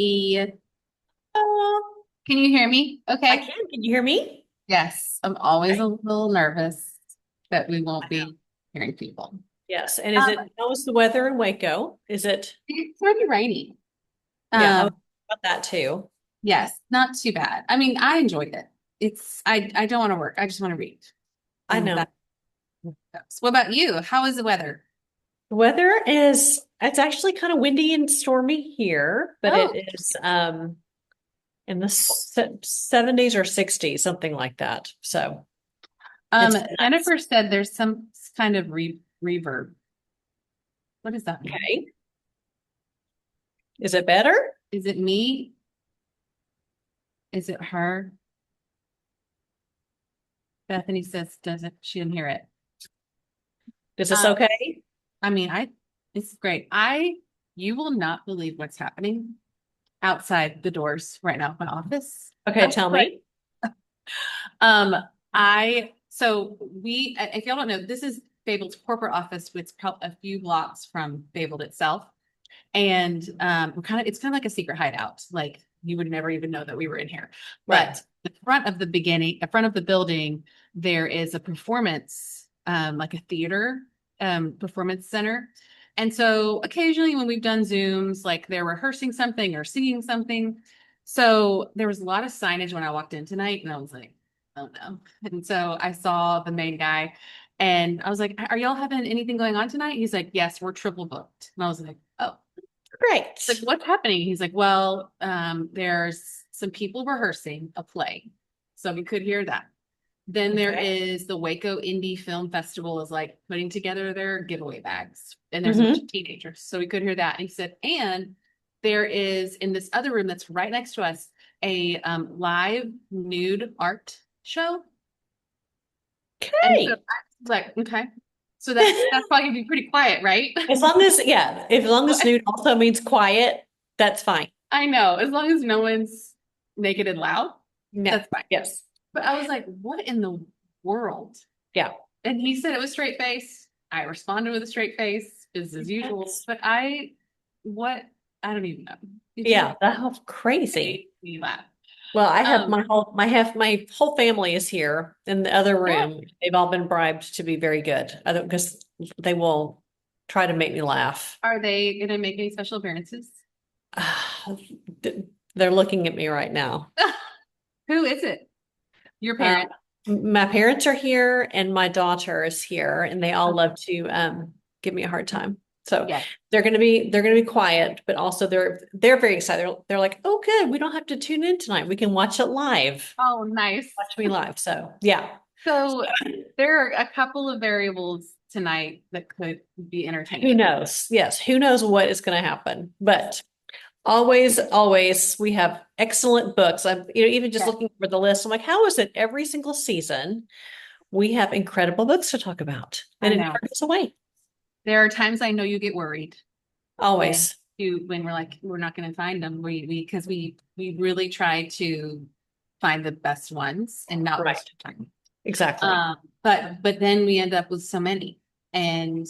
E- Oh, can you hear me? I Okay. can. Can you hear me? Yes, I'm always Okay. a little nervous that we won't I know. be hearing people. Yes. And is Um, it, how is the weather in Waco? Is it, it's already rainy. yeah, I was Um, about that too. yes, not too bad. I mean, I enjoyed it. I don't want to work. I just want to read. I And know. that's what about you? How is the weather? The weather is, it's actually kind of windy and stormy here, but Oh, it is in the 70s or 60s, something like that. So it's nice. Jennifer said there's some kind of reverb. What does that mean? Okay. Is it better? Is it me? Is it her? Bethany says doesn't she didn't hear it. Is this Um, okay? I mean, it's great. You will not believe what's happening outside the doors right now of my office. Okay, tell But me. um, if y'all don't know, this is Fabled's corporate office, which is probably a few blocks from Fabled itself, and it's kind of like a secret hideout. Like you would never even know that we were in here. Right. But the front of the building, there is a performance, like a theater performance center. And so occasionally when we've done Zooms, like they're rehearsing something or singing something. So there was a lot of signage when I walked in tonight, and I was like, oh no. And so I saw the main guy and I was like, are y'all having anything going on tonight? He's like, yes, we're triple booked. And I was like, oh, like, Great. what's happening? He's like, well, there's some people rehearsing a play. So we could hear that. Then there Okay. is the Waco Indie Film Festival is like putting together their giveaway bags. And there's a bunch of Hmm. teenagers. So we could hear that. And he said, and there is in this other room that's right next to us, a live nude art show. And so I Okay. was like, okay. So that's probably gonna be pretty quiet, right? As long as, yeah, as long as nude also means quiet, that's fine. I know, as long as no one's naked and loud, No. that's fine. Yes. But I was like, what in the world? Yeah. And he said it was straight face. I responded with a straight face, business as usual. That's, But what? I don't even know. It just yeah, that's crazy. made me laugh. Well, I have Um, my whole family is here in the other yeah. room. They've all been bribed to be very good. I don't because they will try to make me laugh. Are they going to make any special appearances? They're looking at me right now. Who is it? Your Uh, parent? my parents are here and my daughter is here, and they all love to give me a hard time. So Yes. they're gonna be quiet, but also they're very excited. They're like, oh, good, we don't have to tune in tonight. We can watch it live. Oh, nice. Watch me live. So yeah. So there are a couple of variables tonight that could be Who entertaining. knows? Yes, who knows what is going to happen? But always, we have excellent books. I'm, even just Yes, looking for the list, I'm like, how is it every single season we have incredible books to talk about, I and it know. never goes away. There are times I know you get worried when Always. when we're like we're not going to find them. We really try to find the best ones and not Right. waste your time. Exactly. But then we end up with so many, and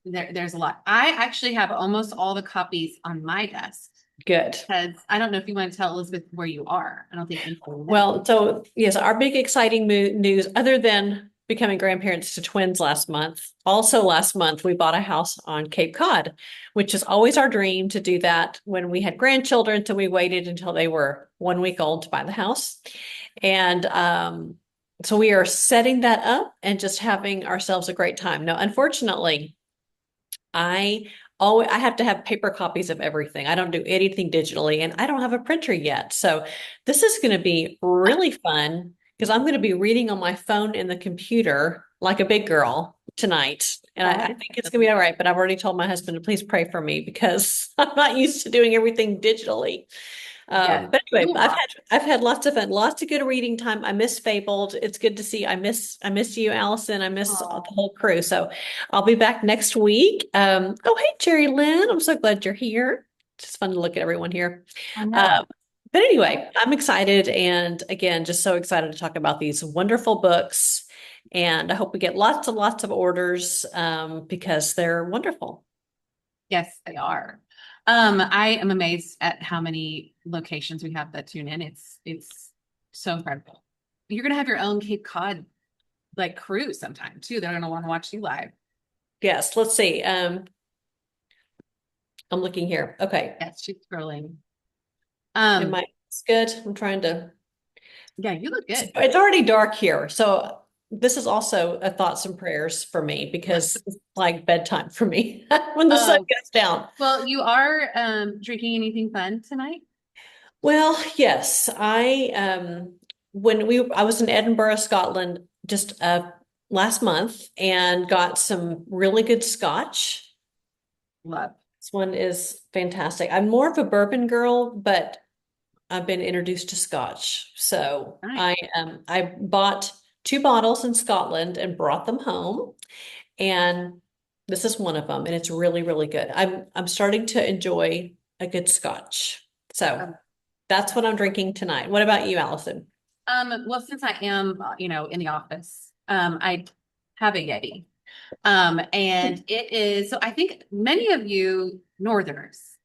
there's a lot. I actually have almost all the copies on my desk Good. because I don't know if you want to tell Elizabeth where you are. I don't think anyone knows. Well, so yes, our big exciting news, other than becoming grandparents to twins last month, also last month we bought a house on Cape Cod, which is always our dream to do that when we had grandchildren. So we waited until they were 1 week old to buy the house. And so we are setting that up and just having ourselves a great time. Now, unfortunately, I I have to have paper copies of everything. I don't do anything digitally, and I don't have a printer yet. So this is going to be really fun because I'm going to be reading on my phone and the computer like a big girl tonight. And I That is think it's going to be all right. But I've already told my husband to please pray for me because I'm not used to doing everything digitally. yes. But anyway, You are. I've had lots of fun, lots of good reading time. I miss Fabled. It's good to see. I miss you, Allison. I miss the Oh, whole crew. So I'll be back next week. Oh, hey, Jerry Lynn. I'm so glad you're here. It's just fun to look at everyone here. I know. Um, but anyway, I'm excited, and again, just so excited to talk about these wonderful books. And I hope we get lots of orders because they're wonderful. Yes, they are. I am amazed at how many locations we have that tune in. It's so incredible. You're gonna have your own Cape Cod like crew sometime too. They're gonna want to watch you live. Yes, let's see. I'm looking here. Okay. Yes, she's scrolling. Am Um, I it's good? I'm trying to yeah, you look good. it's already dark here. So this is also a thoughts and prayers for me because it's like bedtime for me when the sun Um, goes down. well, you are drinking anything fun tonight? Well, yes, I was in Edinburgh, Scotland just last month and got some really good scotch. Love. This one is fantastic. I'm more of a bourbon girl, but I've been introduced to scotch. So Nice. I bought 2 bottles in Scotland and brought them home. And this is one of them, and it's really, really good. I'm starting to enjoy a good scotch. So Um, that's what I'm drinking tonight. What about you, Allison? well, since I am, in the office, I have a Yeti. And it is, so I think many of you Northerners,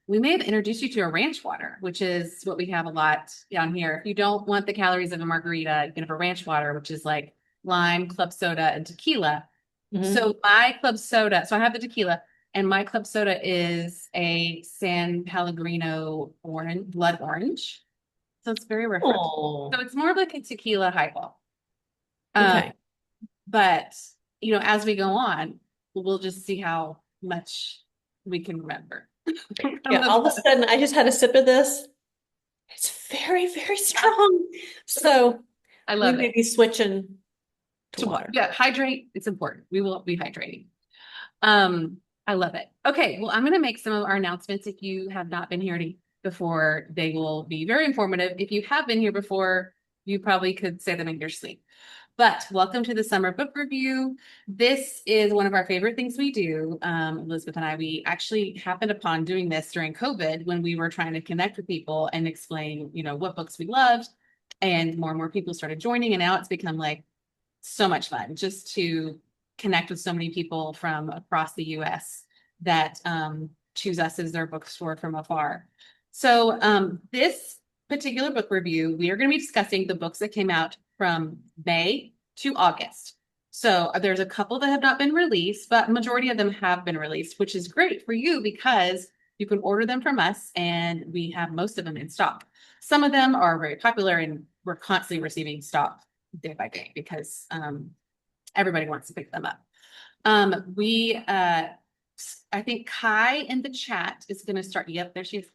we may have introduced you to a ranch water, which is what we have a lot down here. If you don't want the calories of a margarita, you can have a ranch water, which is like lime, club soda, and tequila. Mhm. So my club soda, so I have the tequila, and my club soda is a San Pellegrino orange, blood orange. So it's very refreshing. So Oh, it's more of like a tequila highball. Um, okay. but as we go on, we'll just see how much we can remember from Yeah, the all of a book. sudden I just had a sip of this. It's very, very strong. So I we love may it. be switching to To water. yeah, hydrate. It's important. We will be hydrating. Um, I love it. Okay, well, I'm going to make some of our announcements. If you have not been here before, they will be very informative. If you have been here before, you probably could say them in your sleep. But welcome to the summer book review. This is one of our favorite things we do. Elizabeth and I, we actually happened upon doing this during COVID when we were trying to connect with people and explain, what books we loved. And more people started joining. And now it's become like so much fun just to connect with so many people from across the US that choose us as their bookstore from afar. So this particular book review, we are going to be discussing the books that came out from May to August. So there's a couple that have not been released, but majority of them have been released, which is great for you because you can order them from us and we have most of them in stock. Some of them are very popular and we're constantly receiving stock day by day because everybody wants to pick them up. I think Kai in the chat is going to start. Yep, there she is.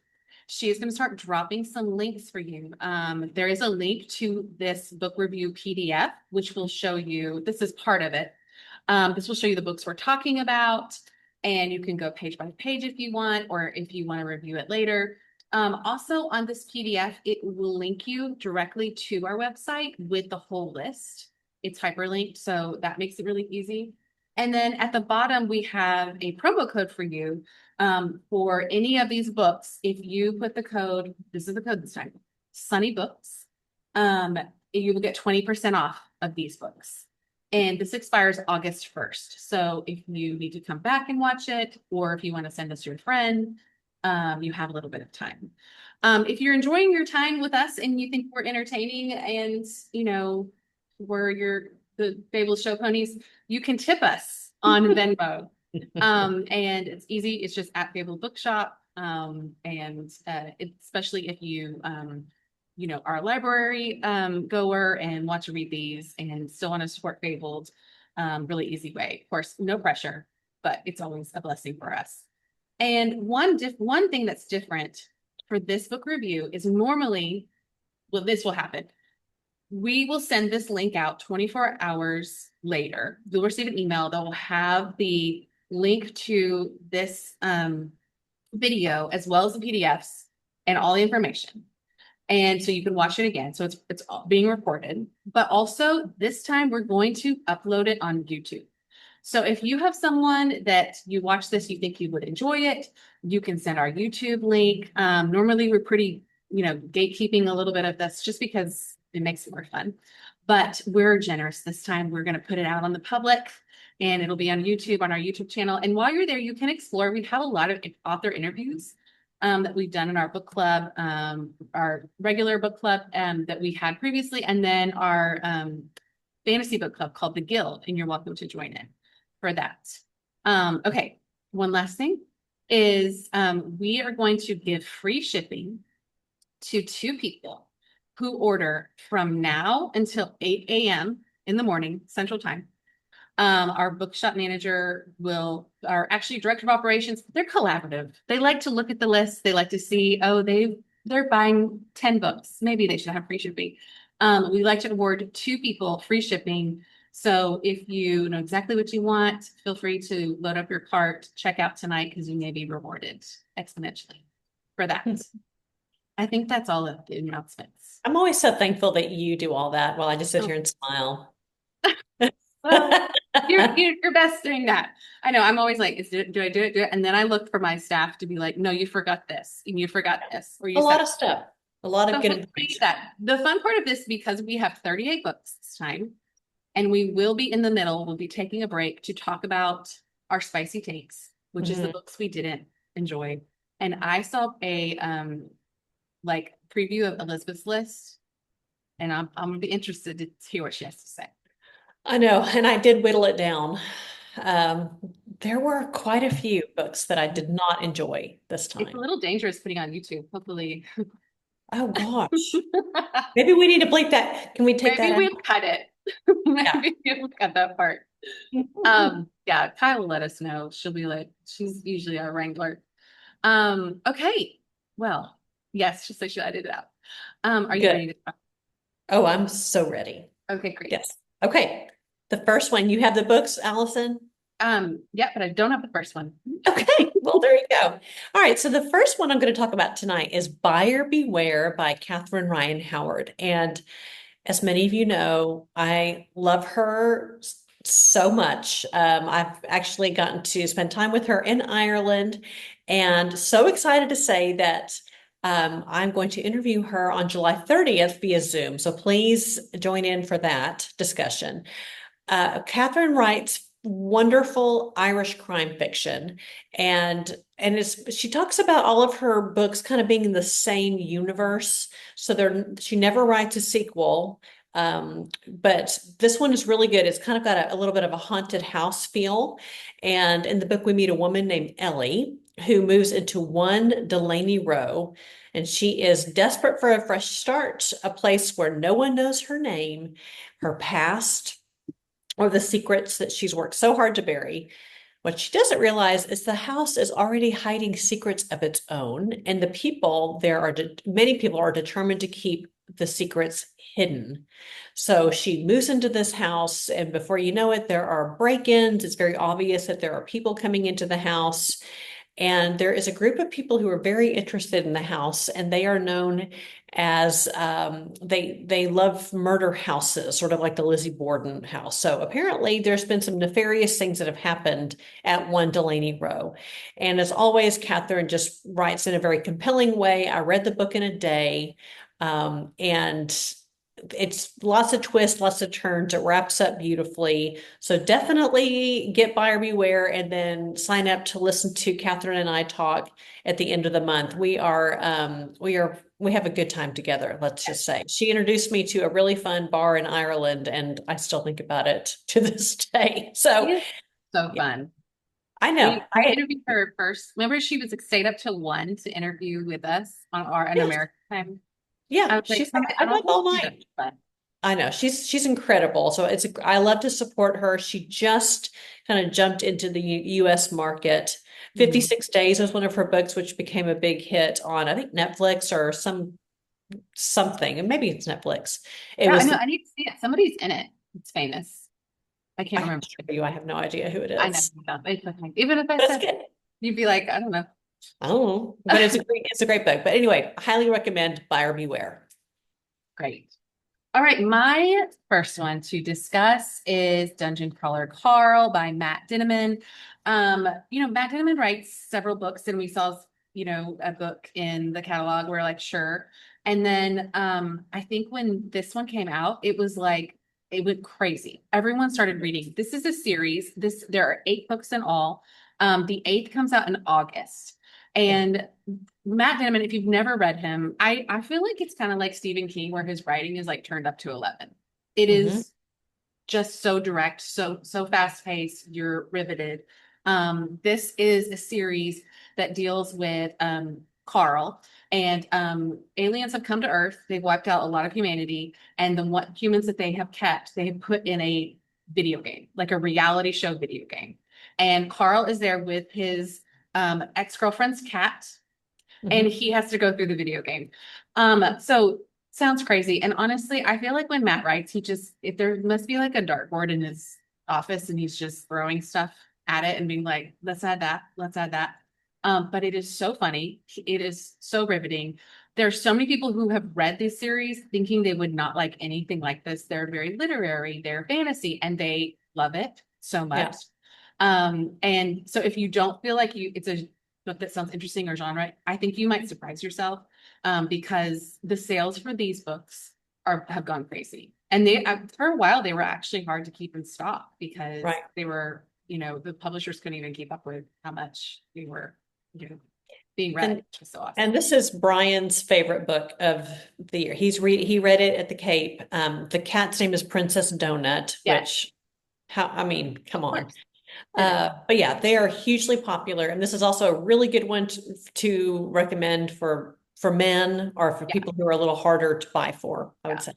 She is going to start dropping some links for you. There is a link to this book review PDF, which will show you, this is part of it. This will show you the books we're talking about, and you can go page by page if you want, or if you want to review it later. Also on this PDF, it will link you directly to our website with the whole list. It's hyperlinked, so that makes it really easy. And then at the bottom, we have a promo code for you for any of these books. If you put the code, this is the code this time, Sunny Books, you will get 20% off of these books. And this expires August 1st. So if you need to come back and watch it, or if you want to send us your friend, you have a little bit of time. If you're enjoying your time with us and you think we're entertaining and, we're the Fabled show ponies, you can tip us on Venmo. And it's easy. It's just at Fabled Bookshop. Especially if you, are a library goer and want to read these and still want to support Fabled, really easy way. Of course, no pressure, but it's always a blessing for us. And one thing that's different for this book review is normally, well, this will happen. We will send this link out 24 hours later. You'll receive an email that will have the link to this video as well as the PDFs and all the information. And so you can watch it again. So it's being recorded, but also this time we're going to upload it on YouTube. So if you have someone that you watch this, you think you would enjoy it, you can send our YouTube link. Normally we're pretty, gatekeeping a little bit of this just because it makes it more fun, but we're generous this time. We're going to put it out on the public. and it'll be on YouTube on our YouTube channel. And while you're there, you can explore. We have a lot of author interviews that we've done in our book club, our regular book club that we had previously, and then our fantasy book club called The Guild, and you're welcome to join in for that. Okay, one last thing is we are going to give free shipping to 2 people who order from now until 8 a.m. in the morning, Central Time. Our bookshop manager are actually director of operations. They're collaborative. They like to look at the list. They like to see, oh, they're buying 10 books. Maybe they should have free shipping. We like to award 2 people free shipping. So if you know exactly what you want, feel free to load up your cart, check out tonight because you may be rewarded exponentially for that. I think that's all of the announcements. I'm always so thankful that you do all that while I just sit Oh, here and smile. well, you're best doing that. I know. I'm always like, do I do it? Do it? And then I look for my staff to be like, no, you forgot this, and you forgot this, or A you lot said of stuff, a lot so of good hopefully information. that. The fun part of this, because we have 38 books this time, and we will be in the middle, we'll be taking a break to talk about our spicy takes, which is the Mhm. books we didn't enjoy. And I saw a like preview of Elizabeth's list, and I'm gonna be interested to hear what she has to say. I know, and I did whittle it down. Um, there were quite a few books that I did not enjoy this It's a time. little dangerous putting on YouTube. Hopefully, Oh gosh. Maybe we need to bleep that. Can we take maybe that out? we'll cut it. Yeah. Maybe we'll cut that part. Yeah, Kyle will let us know. She'll be like, she's usually our wrangler. Okay. Well, yes, just so she edited it out. Are you Good. ready to talk? Oh, I'm so ready. Okay, great. Yes. Okay. The first one, you have the books, Allison? Yeah, but I don't have the first one. Okay, well, there you go. All right, so the first one I'm going to talk about tonight is Buyer Beware by Catherine Ryan Howard. And as many of you know, I love her so much. I've actually gotten to spend time with her in Ireland, and so excited to say that I'm going to interview her on July 30th via Zoom. So please join in for that discussion. Catherine writes wonderful Irish crime fiction, she talks about all of her books kind of being in the same universe. So she never writes a sequel. But this one is really good. It's kind of got a little bit of a haunted house feel. And in the book, we meet a woman named Ellie who moves into One Delaney Row. And she is desperate for a fresh start, a place where no one knows her name, her past, or the secrets that she's worked so hard to bury. What she doesn't realize is the house is already hiding secrets of its own, and many people are determined to keep the secrets hidden. So she moves into this house, and before you know it, there are break-ins. It's very obvious that there are people coming into the house. And there is a group of people who are very interested in the house, and they are known as they love murder houses, sort of like the Lizzie Borden house. So apparently, there's been some nefarious things that have happened at One Delaney Row. And as always, Catherine just writes in a very compelling way. I read the book in a day, and it's lots of twists, lots of turns. It wraps up beautifully. So definitely get Buyer Beware and then sign up to listen to Catherine and I talk at the end of the month. We have a good time together, let's just say. She introduced me to a really fun bar in Ireland, and I still think about it to this day. It So is so yeah, fun. I know. We interviewed her first. Remember, she was stayed up till 1 to interview with us on our an Yes, American time. I yeah. was like, She's like, I I'm don't up think all she does, night. but I know she's incredible. So I love to support her. She just kind of jumped into the US market. mhm. 56 Days was one of her books, which became a big hit on, I think, Netflix or something, and maybe it's Netflix. It Yeah, I was know. the I need to see it. Somebody's in it. It's famous. I I can't have remember. to show you. I have no idea who it I know. is, It's okay. Even if I but it's said, good. you'd be like, I don't know. I don't know, but it's a great book. But anyway, I highly recommend Buyer Beware. Great. All right, my first one to discuss is Dungeon Crawler Carl by Matt Dinneman. Matt Dinneman writes several books, and we saw, a book in the catalog. We're like, sure. And then I think when this one came out, it was like it went crazy. Everyone started reading. This is a series. There are 8 books in all. The eighth comes out in August. Yeah. And Matt Damon, if you've never read him, I feel like it's kind of like Stephen King, where his writing is like turned up to 11. It Hmm. is just so direct, so fast paced, you're riveted. This is a series that deals with Carl, and aliens have come to Earth. They've wiped out a lot of humanity, and the what humans that they have kept, they have put in a video game, like a reality show video game. And Carl is there with his ex-girlfriend's cat, and Hmm. he has to go through the video game. So sounds crazy. And honestly, I feel like when Matt writes, he just, if there must be like a dartboard in his office and he's just throwing stuff at it and being like, let's add that, let's add that. But it is so funny. It is so riveting. There's so many people who have read this series thinking they would not like anything like this. They're very literary, they're fantasy, and they love it so Yeah. much. And so if you don't feel like it's a book that sounds interesting or genre, I think you might surprise yourself, because the sales for these books have gone crazy. And they for a while they were actually hard to keep in stock because Right. they were, the publishers couldn't even keep up with how much they were, being read, And which was so awesome. and this is Brian's favorite book of the year. He read it at the Cape. The cat's name is Princess Donut, Yes, which how I mean, come of on. course it is. But yeah, they are hugely popular, and this is also a really good one to recommend for men or for Yeah, people who are a little harder to buy for, I would yeah. say.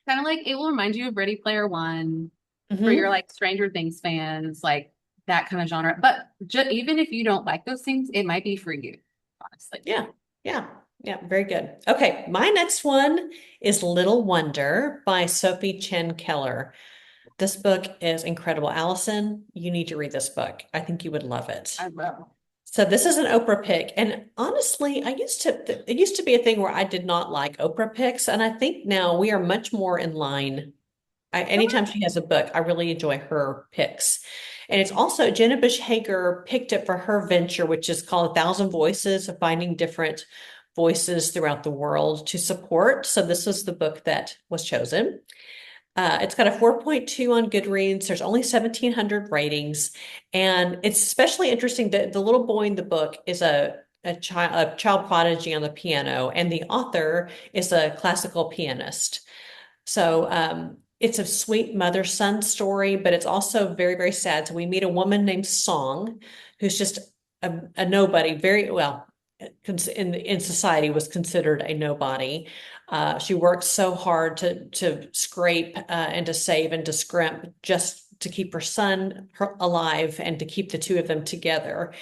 Kind of like it will remind you of Ready Player One for your Hmm. like Stranger Things fans, like that kind of genre. But even if you don't like those things, it might be for you, honestly. Yeah, yeah, yeah, very good. Okay, my next one is Little Wonder by Sophie Chen Keller. This book is incredible. Allison, you need to read this book. I think you would love it. I will. So this is an Oprah pick, and honestly, it used to be a thing where I did not like Oprah picks, and I think now we are much more in line. Anytime she has a book, I really enjoy her picks. And it's also Jenna Bush Hager picked it for her venture, which is called A Thousand Voices, of finding different voices throughout the world to support. So this was the book that was chosen. It's got a 4.2 on Goodreads. There's only 1,700 ratings. And it's especially interesting that the little boy in the book is a child prodigy on the piano, and the author is a classical pianist. So it's a sweet mother-son story, but it's also very, very sad. So we meet a woman named Song, who's just a nobody, very well in society was considered a nobody. She worked so hard to scrape and to save and to scrimp just to keep her son alive and to keep the two of them together.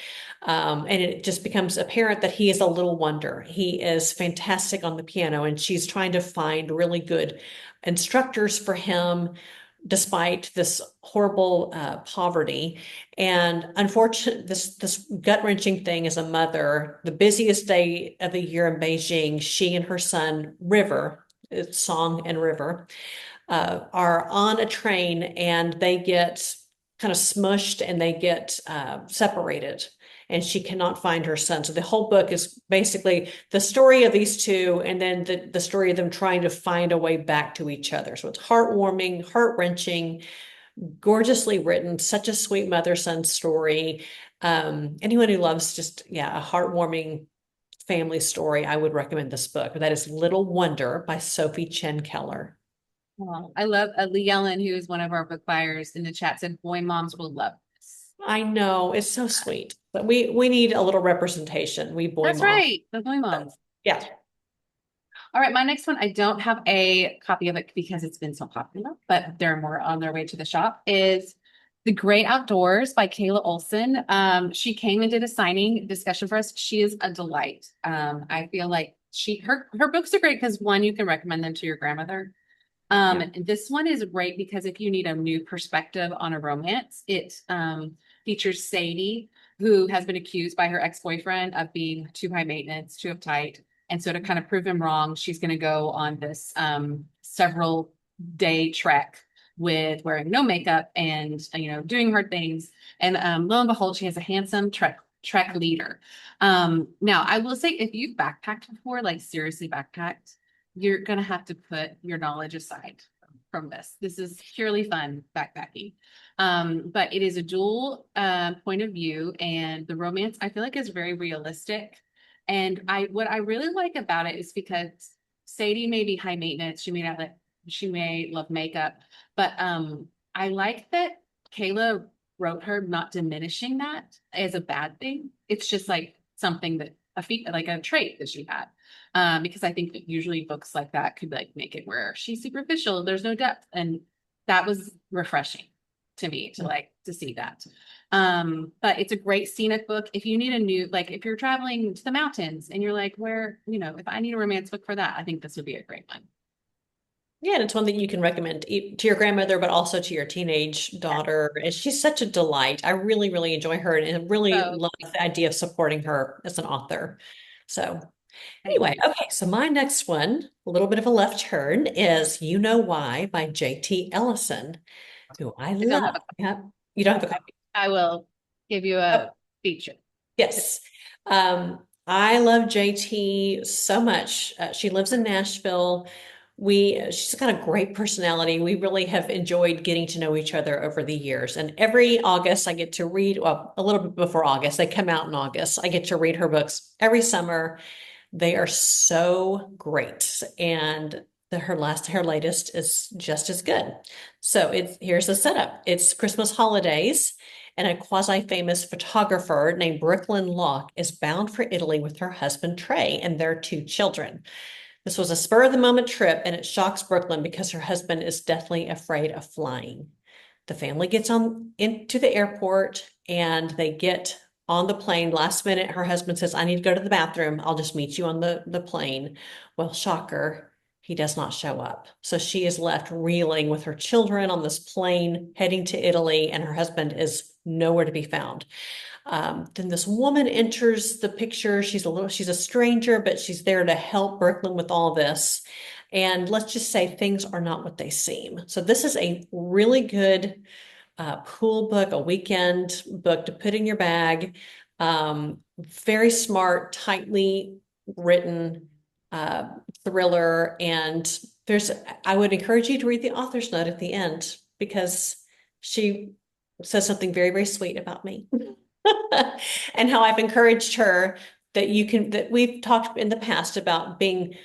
And it just becomes apparent that he is a little wonder. He is fantastic on the piano, and she's trying to find really good instructors for him despite this horrible poverty. And unfortunately, this gut-wrenching thing as a mother, the busiest day of the year in Beijing, she and her son, River, it's Song and River, are on a train, and they get kind of smushed and they get separated. And she cannot find her son. So the whole book is basically the story of these two, and then the story of them trying to find a way back to each other. So it's heartwarming, heart-wrenching, gorgeously written, such a sweet mother-son story. Anyone who loves just, yeah, a heartwarming family story, I would recommend this book. That is Little Wonder by Sophie Chen Keller. Well, I love Lee Ellen, who is one of our book buyers in the chat, said boy moms will love this. I know, it's so sweet. But we need a little representation. We boy That's mom. right. The boy moms. Yeah. All right, my next one, I don't have a copy of it because it's been so popular, but they're more on their way to the shop, is The Great Outdoors by Kayla Olson. She came and did a signing discussion for us. She is a delight. I feel like her books are great because one, you can recommend them to your grandmother. Yeah. And this one is great because if you need a new perspective on a romance, it features Sadie, who has been accused by her ex-boyfriend of being too high maintenance, too uptight. And so to kind of prove him wrong, she's going to go on this several day trek with wearing no makeup and doing hard things. And lo and behold, she has a handsome trek leader. Now I will say, if you've backpacked before, like seriously backpacked, you're going to have to put your knowledge aside from this. This is purely fun backpacking. But it is a dual point of view, and the romance I feel like is very realistic. And what I really like about it is because Sadie may be high maintenance, she may love makeup, but I like that Kayla wrote her not diminishing that as a bad thing. It's just like something that like a trait that she had. Because I think that usually books like that could like make it where she's superficial, there's no depth, and that was refreshing to me to like to see that. But it's a great scenic book. If you need a new, like if you're traveling to the mountains and you're like, where, if I need a romance book for that, I think this would be a great one. Yeah, and it's one that you can recommend to your grandmother, but also to your teenage Yeah. daughter. And she's such a delight. I really, really enjoy her and really So love the idea of supporting her as an author. So thank anyway, you. okay, so my next one, a little bit of a left turn, is You Know Why by J.T. Ellison, who I I don't love. have a Yeah, you don't have a copy. I will give you Oh, a feature. yes. I love JT so much. She lives in Nashville. She's got a great personality. We really have enjoyed getting to know each other over the years. And every August, I get to read, well, a little bit before August, they come out in August. I get to read her books every summer. They are so great. And her latest is just as good. So here's the setup. It's Christmas holidays, and a quasi-famous photographer named Brooklyn Locke is bound for Italy with her husband Trey and their two children. This was a spur of the moment trip, and it shocks Brooklyn because her husband is deathly afraid of flying. The family gets on into the airport and they get on the plane last minute. Her husband says, I need to go to the bathroom. I'll just meet you on the plane. Well, shocker, he does not show up. So she is left reeling with her children on this plane heading to Italy, and her husband is nowhere to be found. Then this woman enters the picture. She's a stranger, but she's there to help Brooklyn with all this. And let's just say things are not what they seem. So this is a really good pool book, a weekend book to put in your bag. Very smart, tightly written thriller. And I would encourage you to read the author's note at the end because she says something very, very sweet about me. And how I've encouraged her that we've talked in the past about being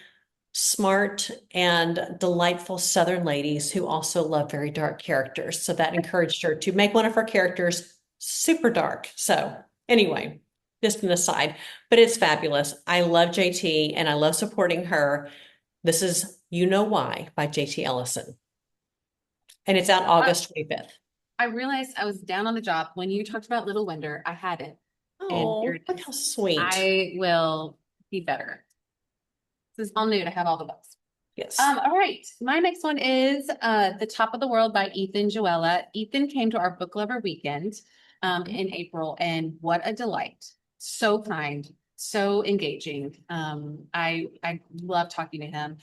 smart and delightful Southern ladies who also love very dark characters. So that encouraged her to make one of her characters super dark. So anyway, just an aside, but it's fabulous. I love JT and I love supporting her. This is You Know Why by JT Ellison. And it's out Uh, August 25th. I realized I was down on the job when you talked about Little Wonder. I had it, and here Oh, it look is. how sweet. I will be better. This is all new to have all the books. Yes. All right. My next one is The Top of the World by Ethan Joella. Ethan came to our book lover weekend in April, and what a delight. So kind, so engaging. I love talking to him.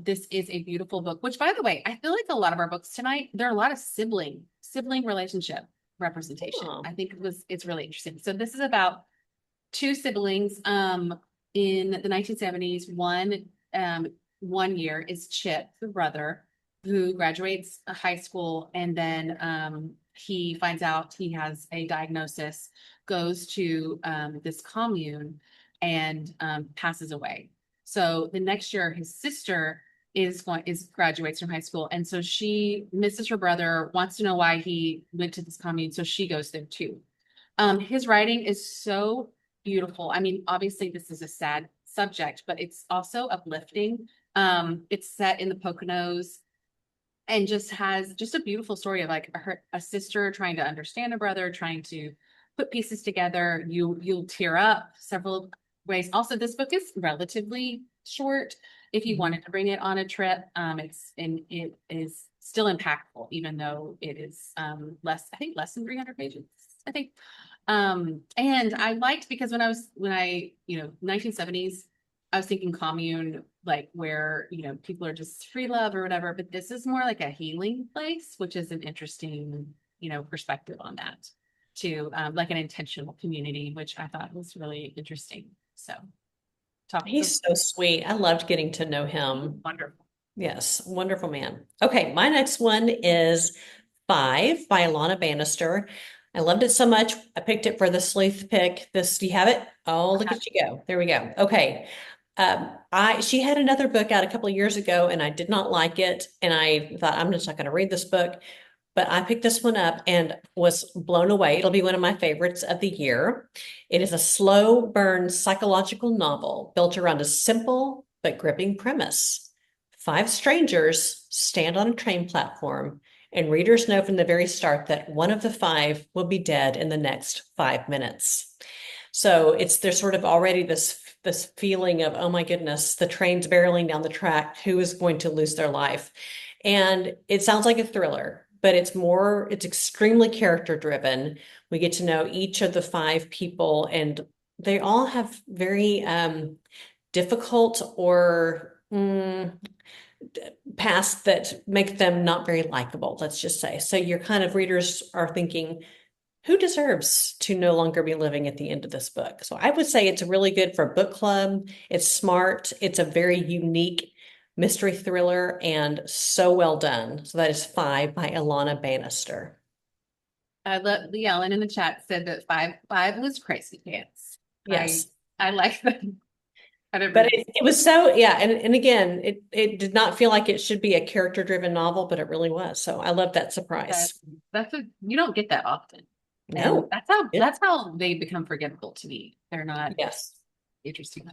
This is a beautiful book, which by the way, I feel like a lot of our books tonight, there are a lot of sibling relationship representation. Oh, I think it's really interesting. So this is about two siblings in the 1970s. One year is Chip, the brother, who graduates high school, and then he finds out he has a diagnosis, goes to this commune, and passes away. So the next year, his sister is graduates from high school, and so she misses her brother, wants to know why he went to this commune, so she goes there too. His writing is so beautiful. I mean, obviously, this is a sad subject, but it's also uplifting. It's set in the Poconos and just has just a beautiful story of like a sister trying to understand a brother, trying to put pieces together. You'll tear up several ways. Also, this book is relatively short. If you mhm. wanted to bring it on a trip, it is still impactful, even though it is I think less than 300 pages. I think. And I liked because when I, 1970s, I was thinking commune, like where, people are just free love or whatever, but this is more like a healing place, which is an interesting, perspective on that to like an intentional community, which I thought was really interesting. So top of the He's so sweet. I loved getting to know him. wonderful. Yes, wonderful man. Okay, my next one is Five by Alana Bannister. I loved it so much. I picked it for the sleuth pick. This, do you have it? Oh, look at you go. There we go. Okay. She had another book out a couple of years ago and I did not like it. And I thought, I'm just not going to read this book. But I picked this one up and was blown away. It'll be one of my favorites of the year. It is a slow burn psychological novel built around a simple but gripping premise. Five strangers stand on a train platform, and readers know from the very start that one of the five will be dead in the next 5 minutes. So there's sort of already this feeling of, oh my goodness, the train's barreling down the track. Who is going to lose their life? And it sounds like a thriller, but it's extremely character driven. We get to know each of the five people, and they all have very difficult or past that make them not very likable, let's just say. So your kind of readers are thinking, who deserves to no longer be living at the end of this book? So I would say it's really good for book club. It's smart. It's a very unique mystery thriller and so well done. So that is Five by Alana Bannister. I love the Ellen in the chat said that five was crazy pants. I Yes. I like that. I don't But read it was so, yeah. And again, it did not feel like it should be a character driven novel, but it really was. So I love that that. surprise. That's a you don't get that often. And No. It, that's how they become forgettable to me. They're not yes. interesting.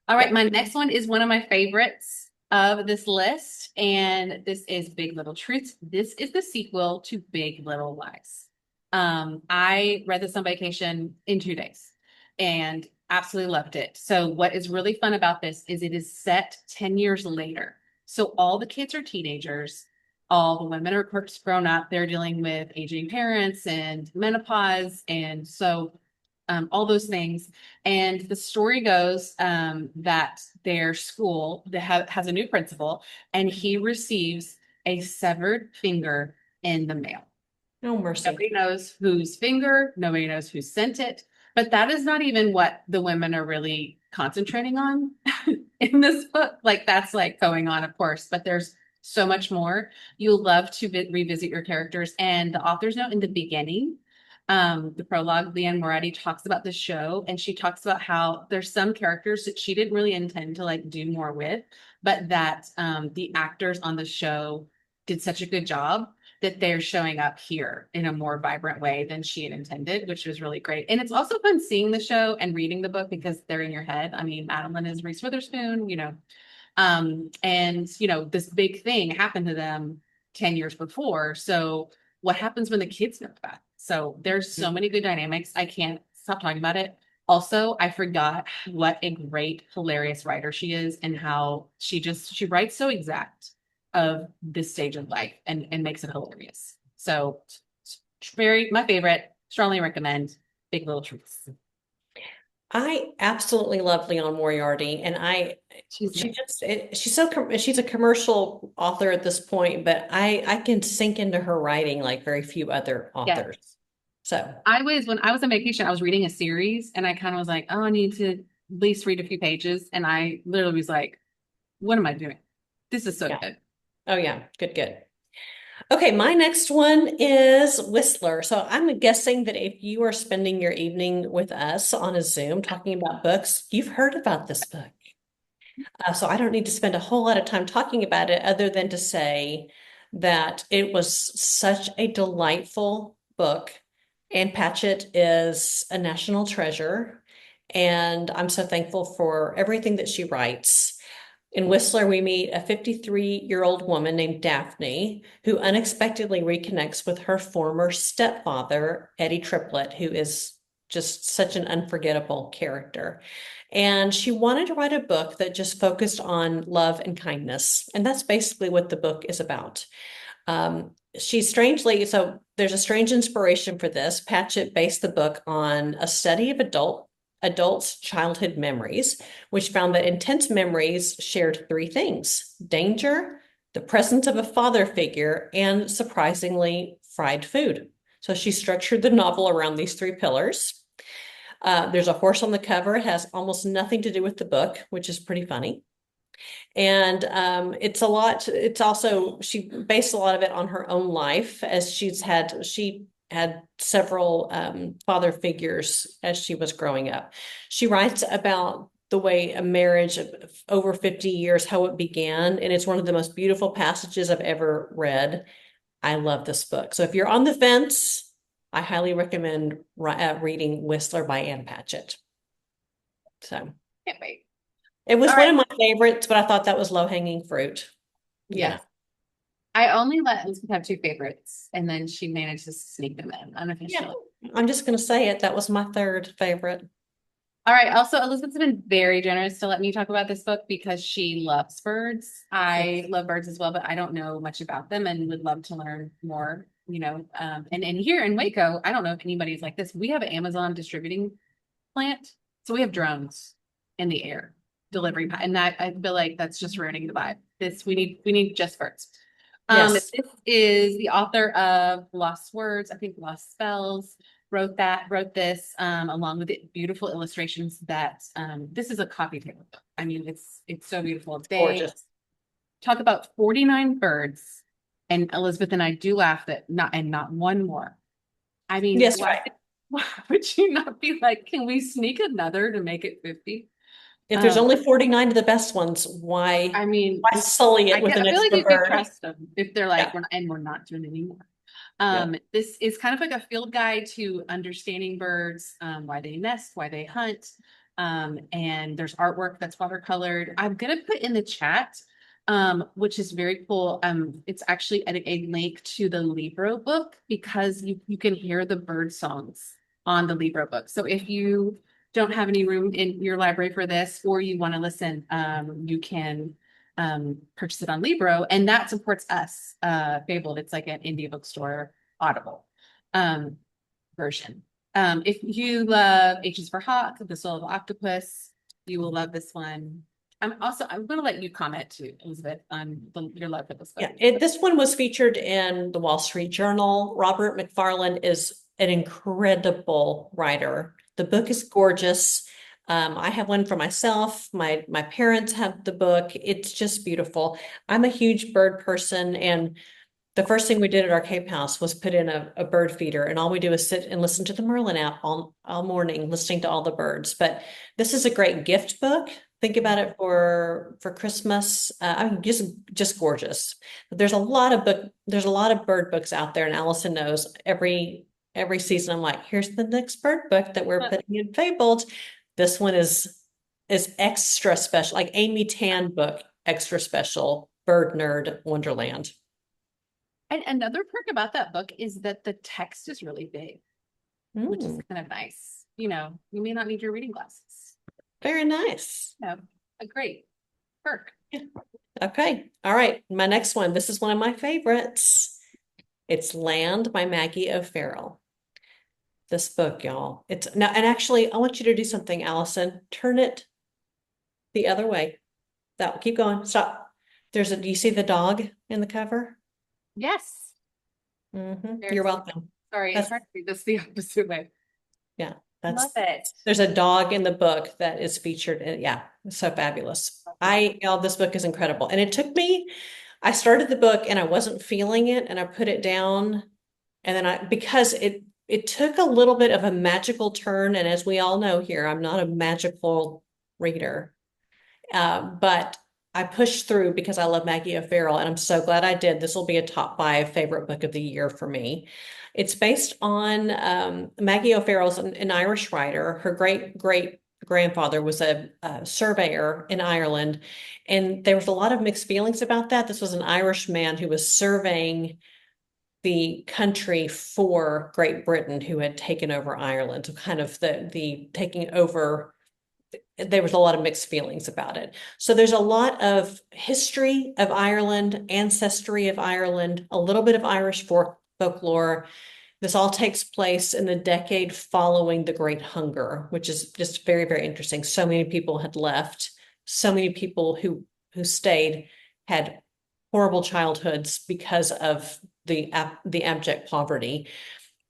All right, Yeah. my next one is one of my favorites of this list, and this is Big Little Truths. This is the sequel to Big Little Lies. I read this on vacation in 2 days and absolutely loved it. So, what is really fun about this is it is set 10 years later. So, all the kids are teenagers, all the women are of course grown up. They're dealing with aging parents and menopause. And so, all those things. And the story goes that their school has a new principal, and he receives a severed finger in the mail. No mercy. Nobody knows whose finger, nobody knows who sent it. But that is not even what the women are really concentrating on in this book. Like, that's like going on, of course, but there's so much more. You'll love to revisit your characters. And the author's note in the beginning, the prologue, Leanne Moretti talks about the show, and she talks about how there's some characters that she didn't really intend to like do more with, but that the actors on the show did such a good job that they're showing up here in a more vibrant way than she had intended, which was really great. And it's also fun seeing the show and reading the book because they're in your head. I mean, Madeline is Reese Witherspoon, and this big thing happened to them 10 years before. So what happens when the kids know that? So there's so many good dynamics. I can't stop talking about it. Also, I forgot what a great, hilarious writer she is and how she writes so exact of this stage of life and makes it hilarious. So very my favorite, strongly recommend Big Little Truths. I absolutely love Leon Moriarty, and She's she just she's she's a commercial author at this point, but I can sink into her writing like very few other yeah. authors. So When I was on vacation, I was reading a series and I kind of was like, oh, I need to at least read a few pages. And I literally was like, what am I doing? This is so yeah, good. oh yeah, good, good. Okay, my next one is Whistler. So I'm guessing that if you are spending your evening with us on a Zoom talking about books, you've heard about this book. So I don't need to spend a whole lot of time talking about it other than to say that it was such a delightful book. Anne Patchett is a national treasure, and I'm so thankful for everything that she writes. In Whistler, we meet a 53-year-old woman named Daphne who unexpectedly reconnects with her former stepfather, Eddie Triplett, who is just such an unforgettable character. And she wanted to write a book that just focused on love and kindness. And that's basically what the book is about. So there's a strange inspiration for this. Patchett based the book on a study of adults' childhood memories, which found that intense memories shared three things: danger, the presence of a father figure, and surprisingly, fried food. So she structured the novel around these three pillars. There's a horse on the cover. It has almost nothing to do with the book, which is pretty funny. And it's a lot, it's also, she based a lot of it on her own life as she had several father figures as she was growing up. She writes about the way a marriage of over 50 years, how it began. And it's one of the most beautiful passages I've ever read. I love this book. So if you're on the fence, I highly recommend reading Whistler by Ann Patchett. So Can't wait. it was All one right. of my favorites, but I thought that was low-hanging fruit. Yeah. Yes. I only let Elizabeth have two favorites, and then she managed to sneak them in Yeah. unofficially. I'm just going to say it. That was my third favorite. All right. Also, Elizabeth's been very generous to let me talk about this book because she loves birds. I love birds as well, but I don't know much about them and would love to learn more. And here in Waco, I don't know if anybody's like this. We have an Amazon distributing plant, so we have drones in the air delivering, and that I feel like that's just ruining the vibe. We need just birds. Yes. This is the author of Lost Words, I think Lost Spells, wrote this, along with the beautiful illustrations that, this is a coffee table book. I mean, it's so beautiful. They Gorgeous. talk about 49 birds, and Elizabeth and I do laugh that not one more. I mean, Yes, right. why would you not be like, can we sneak another to make it 50? If there's Um, only 49 of the best ones, I mean, why sully it with an I feel like extra you could bird? trust them if they're like, Yeah. we're not doing it anymore. Yeah. This is kind of like a field guide to understanding birds, why they nest, why they hunt. And there's artwork that's watercolored. I'm gonna put in the chat, which is very cool. It's actually a link to the Libro book because you can hear the bird songs on the Libro book. So if you don't have any room in your library for this, or you want to listen, you can purchase it on Libro, and that supports us, Fabled. It's like an indie bookstore Audible um, version. If you love H's for Hawk, The Soul of Octopus, you will love this one. I'm going to let you comment too, Elizabeth, on your love for this book. Yeah. This one was featured in the Wall Street Journal. Robert McFarlane is an incredible writer. The book is gorgeous. I have one for myself. My parents have the book. It's just beautiful. I'm a huge bird person, and the first thing we did at our Cape House was put in a bird feeder, and all we do is sit and listen to the Merlin app all morning, listening to all the birds. But this is a great gift book. Think about it for Christmas. I mean, just gorgeous. There's a lot of bird books out there, and Alison knows every season. I'm like, here's the next bird book that we're putting in Fabled. This one is extra special, like Amy Tan book, extra special, Bird Nerd Wonderland. And another perk about that book is that the text is really big, which is Mm, kind of nice. You may not need your reading glasses. very nice. A great perk. Yeah. Okay. All right. My next one. This is one of my favorites. It's Land by Maggie O'Farrell. This book, y'all. It's now, and actually, I want you to do something, Allison. Turn it the other way. Keep going. Stop. Do you see the dog in the cover? Yes. You're There's, welcome. sorry, it's That's, hard to read this the opposite way. yeah, Love that's, it. there's a dog in the book that is featured. Yeah, it's so fabulous. This book is incredible. And I started the book and I wasn't feeling it and I put it down. And then because it took a little bit of a magical turn. And as we all know here, I'm not a magical reader. But I pushed through because I love Maggie O'Farrell, and I'm so glad I did. This will be a top 5 favorite book of the year for me. It's based on Maggie O'Farrell's an Irish writer. Her great grandfather was a surveyor in Ireland, and there was a lot of mixed feelings about that. This was an Irish man who was surveying the country for Great Britain, who had taken over Ireland. So kind of the taking over, there was a lot of mixed feelings about it. So there's a lot of history of Ireland, ancestry of Ireland, a little bit of Irish folklore. This all takes place in the decade following the Great Hunger, which is just very, very interesting. So many people had left. So many people who stayed had horrible childhoods because of the abject poverty.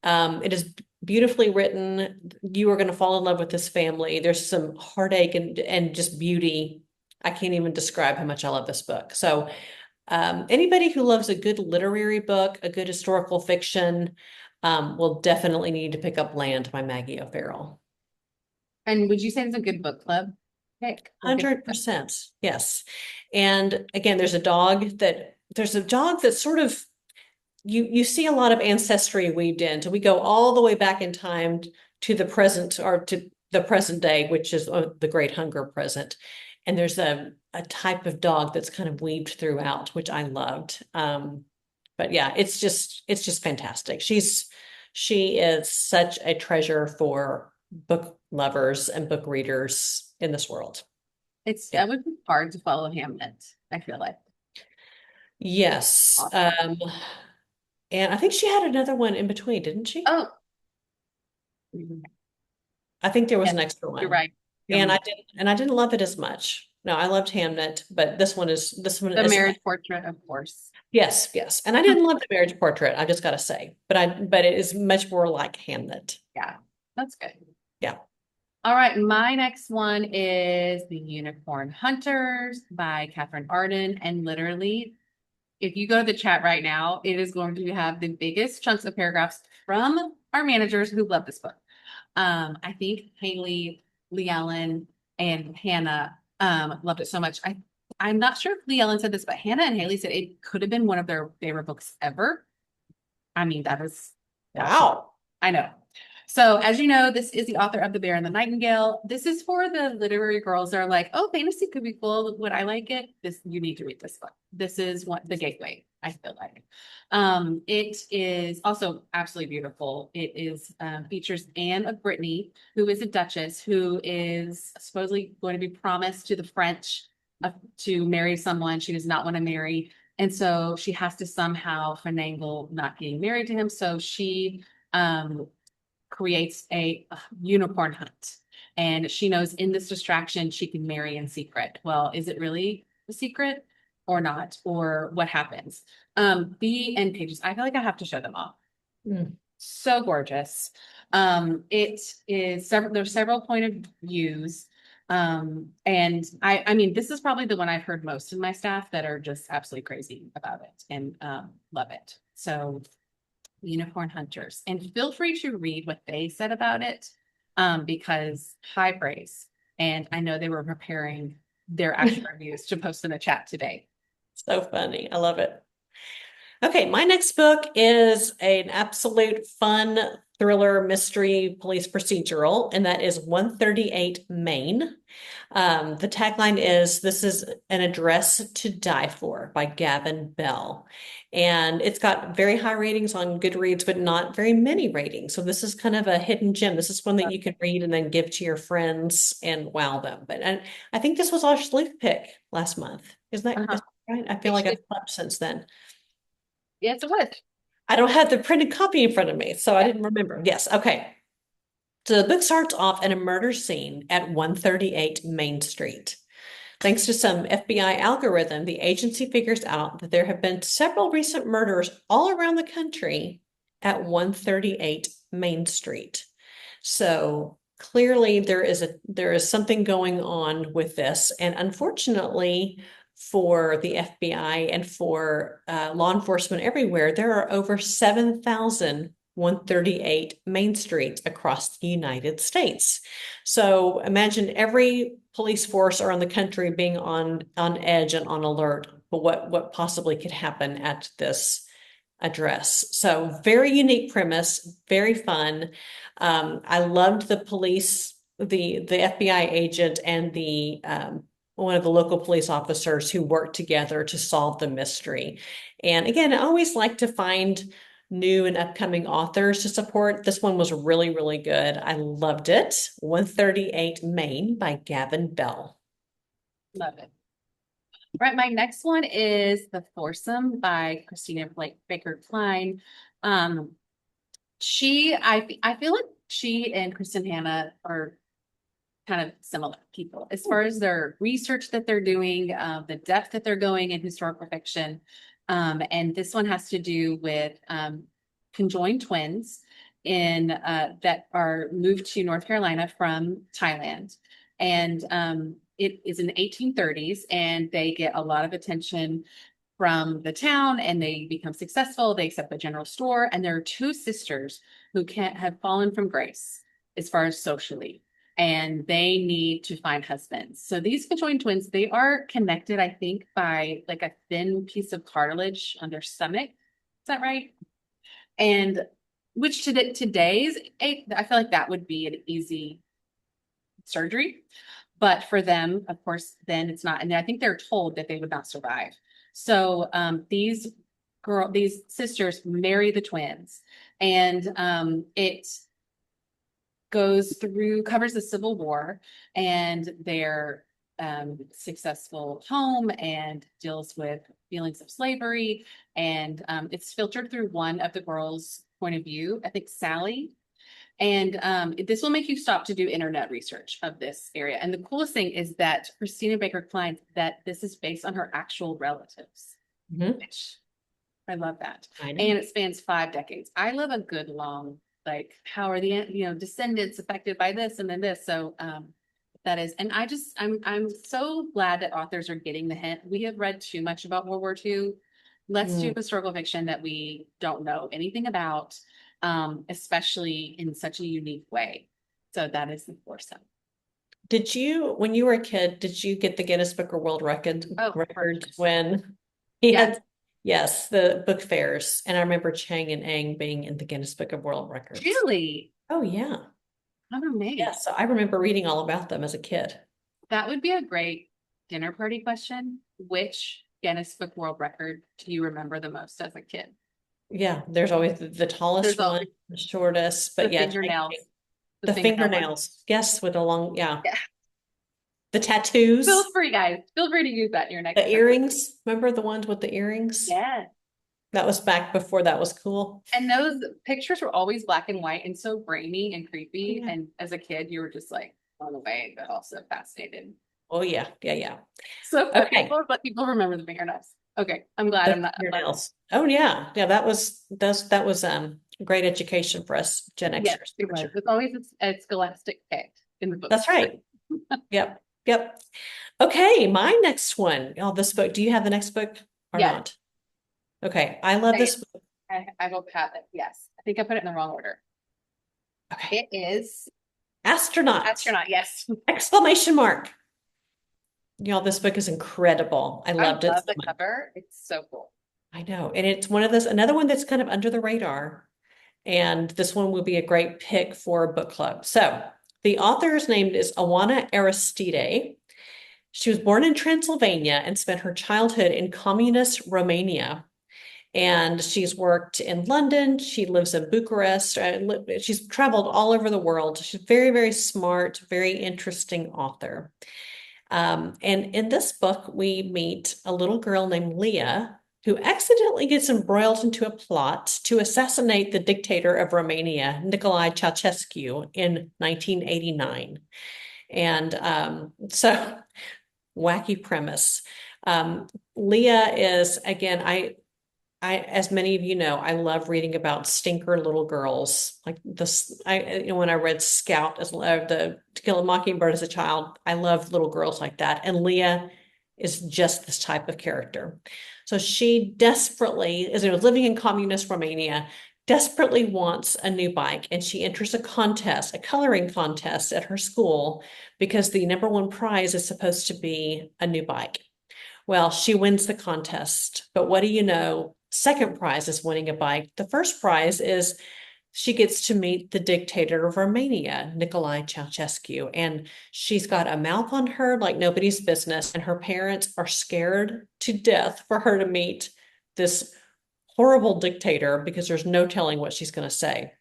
It is beautifully written. You are going to fall in love with this family. There's some heartache and just beauty. I can't even describe how much I love this book. So anybody who loves a good literary book, a good historical fiction, will definitely need to pick up Land by Maggie O'Farrell. And would you say it's a good book club pick? Or good? 100%. Yes. And again, there's a dog that sort of you see a lot of ancestry weaved in. So we go all the way back in time to the present or to the present day, which is the Great Hunger present. And there's a type of dog that's kind of weaved throughout, which I loved. But yeah, it's just fantastic. She is such a treasure for book lovers and book readers in this world. Yeah. It would be hard to follow Hamlet, I feel like. Yes. Awesome. And I think she had another one in between, didn't she? Oh, mhm. I think there was Yes, an extra you're one. right. And I Um, didn't and I didn't love it as much. No, I loved Hamnet, but this one the is marriage portrait, of course. yes, yes. And I didn't love the marriage portrait, I just gotta say. But it is much more like Hamnet. Yeah, that's good. Yeah. All right, my next one is The Unicorn Hunters by Catherine Arden. And literally, if you go to the chat right now, it is going to have the biggest chunks of paragraphs from our managers who love this book. I think Haley, Lee Ellen, and Hannah loved it so much. I'm not sure if Lee Ellen said this, but Hannah and Haley said it could have been one of their favorite books ever. I mean, that's Wow. I know. So, as you know, this is the author of The Bear and the Nightingale. This is for the literary girls that are like, oh, fantasy could be cool. Would I like it? You need to read this book. This is what the gateway, I feel like. It is also absolutely beautiful. It is features Anne of Brittany, who is a duchess who is supposedly going to be promised to the French to marry someone she does not want to marry. And so she has to somehow finagle not getting married to him. So she um, creates a unicorn hunt. And she knows in this distraction, she can marry in secret. Well, is it really a secret or not? Or what happens? The end pages, I feel like I have to show them all. Mm. So gorgeous. It is there's several point of views. And I mean, this is probably the one I've heard most in my staff that are just absolutely crazy about it and love it. So Unicorn Hunters. And feel free to read what they said about it, because high praise. And I know they were preparing their actual reviews to post in the chat today. So funny. I love it. Okay, my next book is an absolute fun thriller mystery police procedural, and that is 138 Maine. The tagline is This is an Address to Die For by Gavin Bell. And it's got very high ratings on Goodreads, but not very many ratings. So this is kind of a hidden gem. This is one that you can read and then give to your friends and wow them. And I think this was our sleuth pick last month. Uh-huh. Is that right? I feel like I've Actually, slept since then. yes, it was. I don't have the printed copy in front of me, so I Yeah. didn't remember. Yes, okay. So the book starts off at a murder scene at 138 Main Street. Thanks to some FBI algorithm, the agency figures out that there have been several recent murders all around the country at 138 Main Street. So clearly there is something going on with this, and unfortunately for the FBI and for law enforcement everywhere, there are over 7,000 138 Main Street across the United States. So imagine every police force around the country being on edge and on alert for what possibly could happen at this address. So very unique premise, very fun. I loved the police, the FBI agent and the one of the local police officers who worked together to solve the mystery. And again, I always like to find new and upcoming authors to support. This one was really, really good. I loved it. 138 Maine by Gavin Bell. Love it. Right, my next one is The Foursome by Christina Blake Baker Klein. Um, I feel like she and Kristen Hanna are kind of similar people as far as their research that they're doing, the depth that they're going in historical fiction. And this one has to do with conjoined twins that are moved to North Carolina from Thailand. And it is in the 1830s, and they get a lot of attention from the town, and they become successful. They accept the general store, and there are two sisters who can't have fallen from grace as far as socially, and they need to find husbands. So these conjoined twins, they are connected, I think, by like a thin piece of cartilage on their stomach. Is that right? And which today's, I feel like that would be an easy surgery. But for them, of course, then it's not. And I think they're told that they would not survive. So these sisters marry the twins, and it covers the Civil War and their successful home, and deals with feelings of slavery. And it's filtered through one of the girls' point of view, I think Sally. And this will make you stop to do internet research of this area. And the coolest thing is that Christina Baker Klein, that this is based on her actual relatives, which I love that. I know. And it spans 5 decades. I love a good long, like, how are the descendants affected by this and then this? So that is, and I'm so glad that authors are getting the hint. We have read too much about World War II. Let's do historical fiction that we don't know anything about, especially in such a unique way. So that is the foursome. Did you, when you were a kid, did you get the Guinness Book of World Record when he had, yes, the book fairs? And I remember Chang and Eng being in the Guinness Book of World Records. Really? Oh, yeah. I'm amazed. Yeah, so I remember reading all about them as a kid. That would be a great dinner party question. Which Guinness Book World Record do you remember the most as a kid? Yeah, there's always the tallest one, the shortest, but yeah, fingernails. The fingernails. Yes, with a long, yeah. The tattoos. Feel free, guys. Feel free to use that in your next. The earrings. Remember the ones with the earrings? Yeah. That was back before that was cool. And those pictures were always black and white and so grainy and creepy. Yeah. And as a kid, you were just like blown away, but also fascinated. Oh yeah, yeah, yeah. So okay, let people remember the fingernails. Okay, I'm glad I'm not. Fingernails. Oh yeah, yeah. That was great education for us Gen Xers. Yes, it was. It's always a scholastic K in the book. That's right. Yep, yep. Okay, my next one. Oh, this book. Do you have the next book or not? Okay, I love this book. I will have it. Yes, I think I put it in the wrong order. Okay, it is Astronaut. Astronaut. Yes. Exclamation mark. Y'all, this book is incredible. I loved it. I love the cover. It's so cool. I know. And it's one of those, another one that's kind of under the radar. And this one will be a great pick for a book club. So the author's name is Oana Aristide. She was born in Transylvania and spent her childhood in communist Romania. And she's worked in London. She lives in Bucharest. She's traveled all over the world. She's very, very smart, very interesting author. And in this book, we meet a little girl named Leah, who accidentally gets embroiled into a plot to assassinate the dictator of Romania, Nicolae Ceausescu, in 1989. And so, wacky premise. Leah is, again, I, as many of you know, I love reading about stinker little girls. Like this, when I read Scout as the To Kill a Mockingbird as a child, I loved little girls like that. And Leah is just this type of character. So she desperately, as it was living in communist Romania, desperately wants a new bike. And she enters a contest, a coloring contest at her school, because the #1 prize is supposed to be a new bike. Well, she wins the contest, but what do you know? Second prize is winning a bike. The first prize is she gets to meet the dictator of Romania, Nicolae Ceausescu, and she's got a mouth on her like nobody's business, and her parents are scared to death for her to meet this horrible dictator because there's no telling what she's going to say.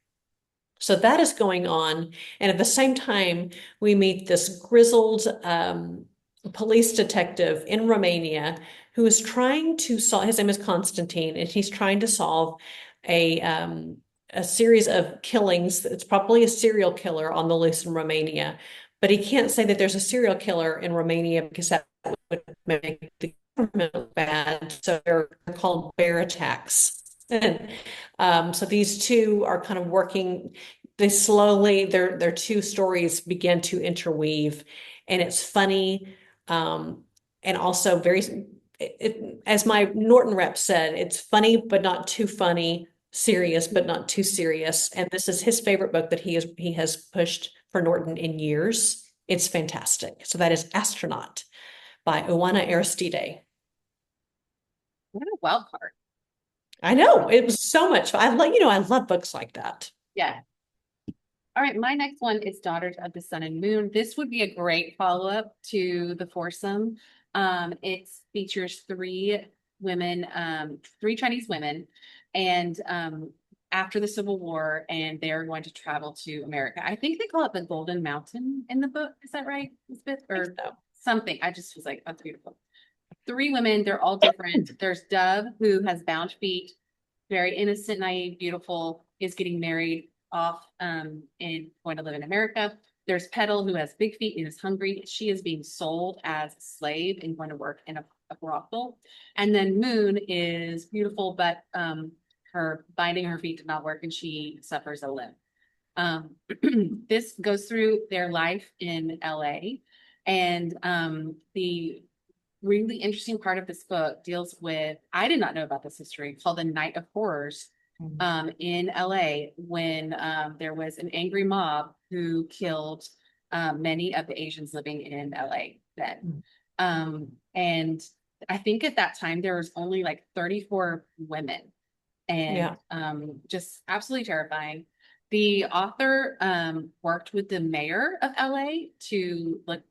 So that is going on, and at the same time, we meet this grizzled police detective in Romania who is trying to solve, his name is Constantine, and he's trying to solve a series of killings. It's probably a serial killer on the loose in Romania, but he can't say that there's a serial killer in Romania because that would make the government look bad. So they're called bear attacks. And so these two are kind of working, they slowly, their two stories begin to interweave, and it's funny. And also as my Norton rep said, it's funny, but not too funny, serious, but not too serious. And this is his favorite book that he has pushed for Norton in years. It's fantastic. So that is Astronaut by Oana Aristide. What a wild card. I know it was so much fun. I love books like that. Yeah. All right, my next one is Daughters of the Sun and Moon. This would be a great follow-up to the foursome. It features three women, three Chinese women, and after the Civil War, and they're going to travel to America. I think they call it the Golden Mountain in the book. Is that right, Elizabeth? I think Or so. something. I just was like, that's beautiful. Three women, they're all different. There's Dove, who has bound feet, very innocent, naive, beautiful, is getting married off and going to live in America. There's Petal, who has big feet and is hungry. She is being sold as a slave and going to work in a brothel. And then Moon is beautiful, but her binding her feet did not work and she suffers a limp. This goes through their life in LA. And the really interesting part of this book deals with, I did not know about this history, called the Night of Horrors in LA, when there was an angry mob who killed many of the Asians living in LA then. And I think at that time there was only like 34 women, and Yeah. just absolutely terrifying. The author worked with the mayor of LA to like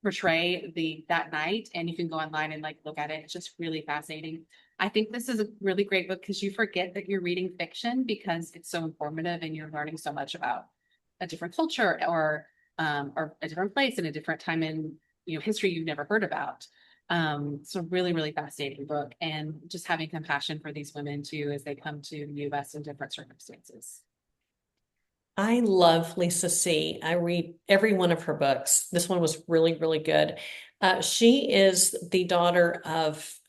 portray that night, and you can go online and like look at it. It's just really fascinating. I think this is a really great book because you forget that you're reading fiction because it's so informative and you're learning so much about a different culture or a different place and a different time in history you've never heard about. So really, really fascinating book, and just having compassion for these women too as they come to the US in different circumstances. I love Lisa C. I read every one of her books. This one was really, really good. She is the daughter of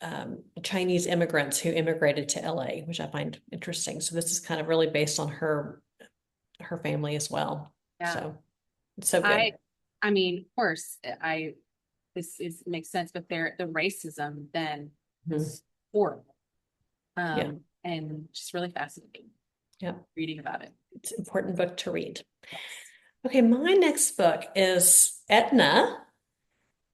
Chinese immigrants who immigrated to LA, which I find interesting. So this is kind of really based on her family as well. Yeah. So it's so I good. I mean, of course, I this is makes sense, but the racism then Mhm. was horrible. Yeah, And just really fascinating yeah. reading about it. It's an important book to read. Yes. Okay, my next book is Etna,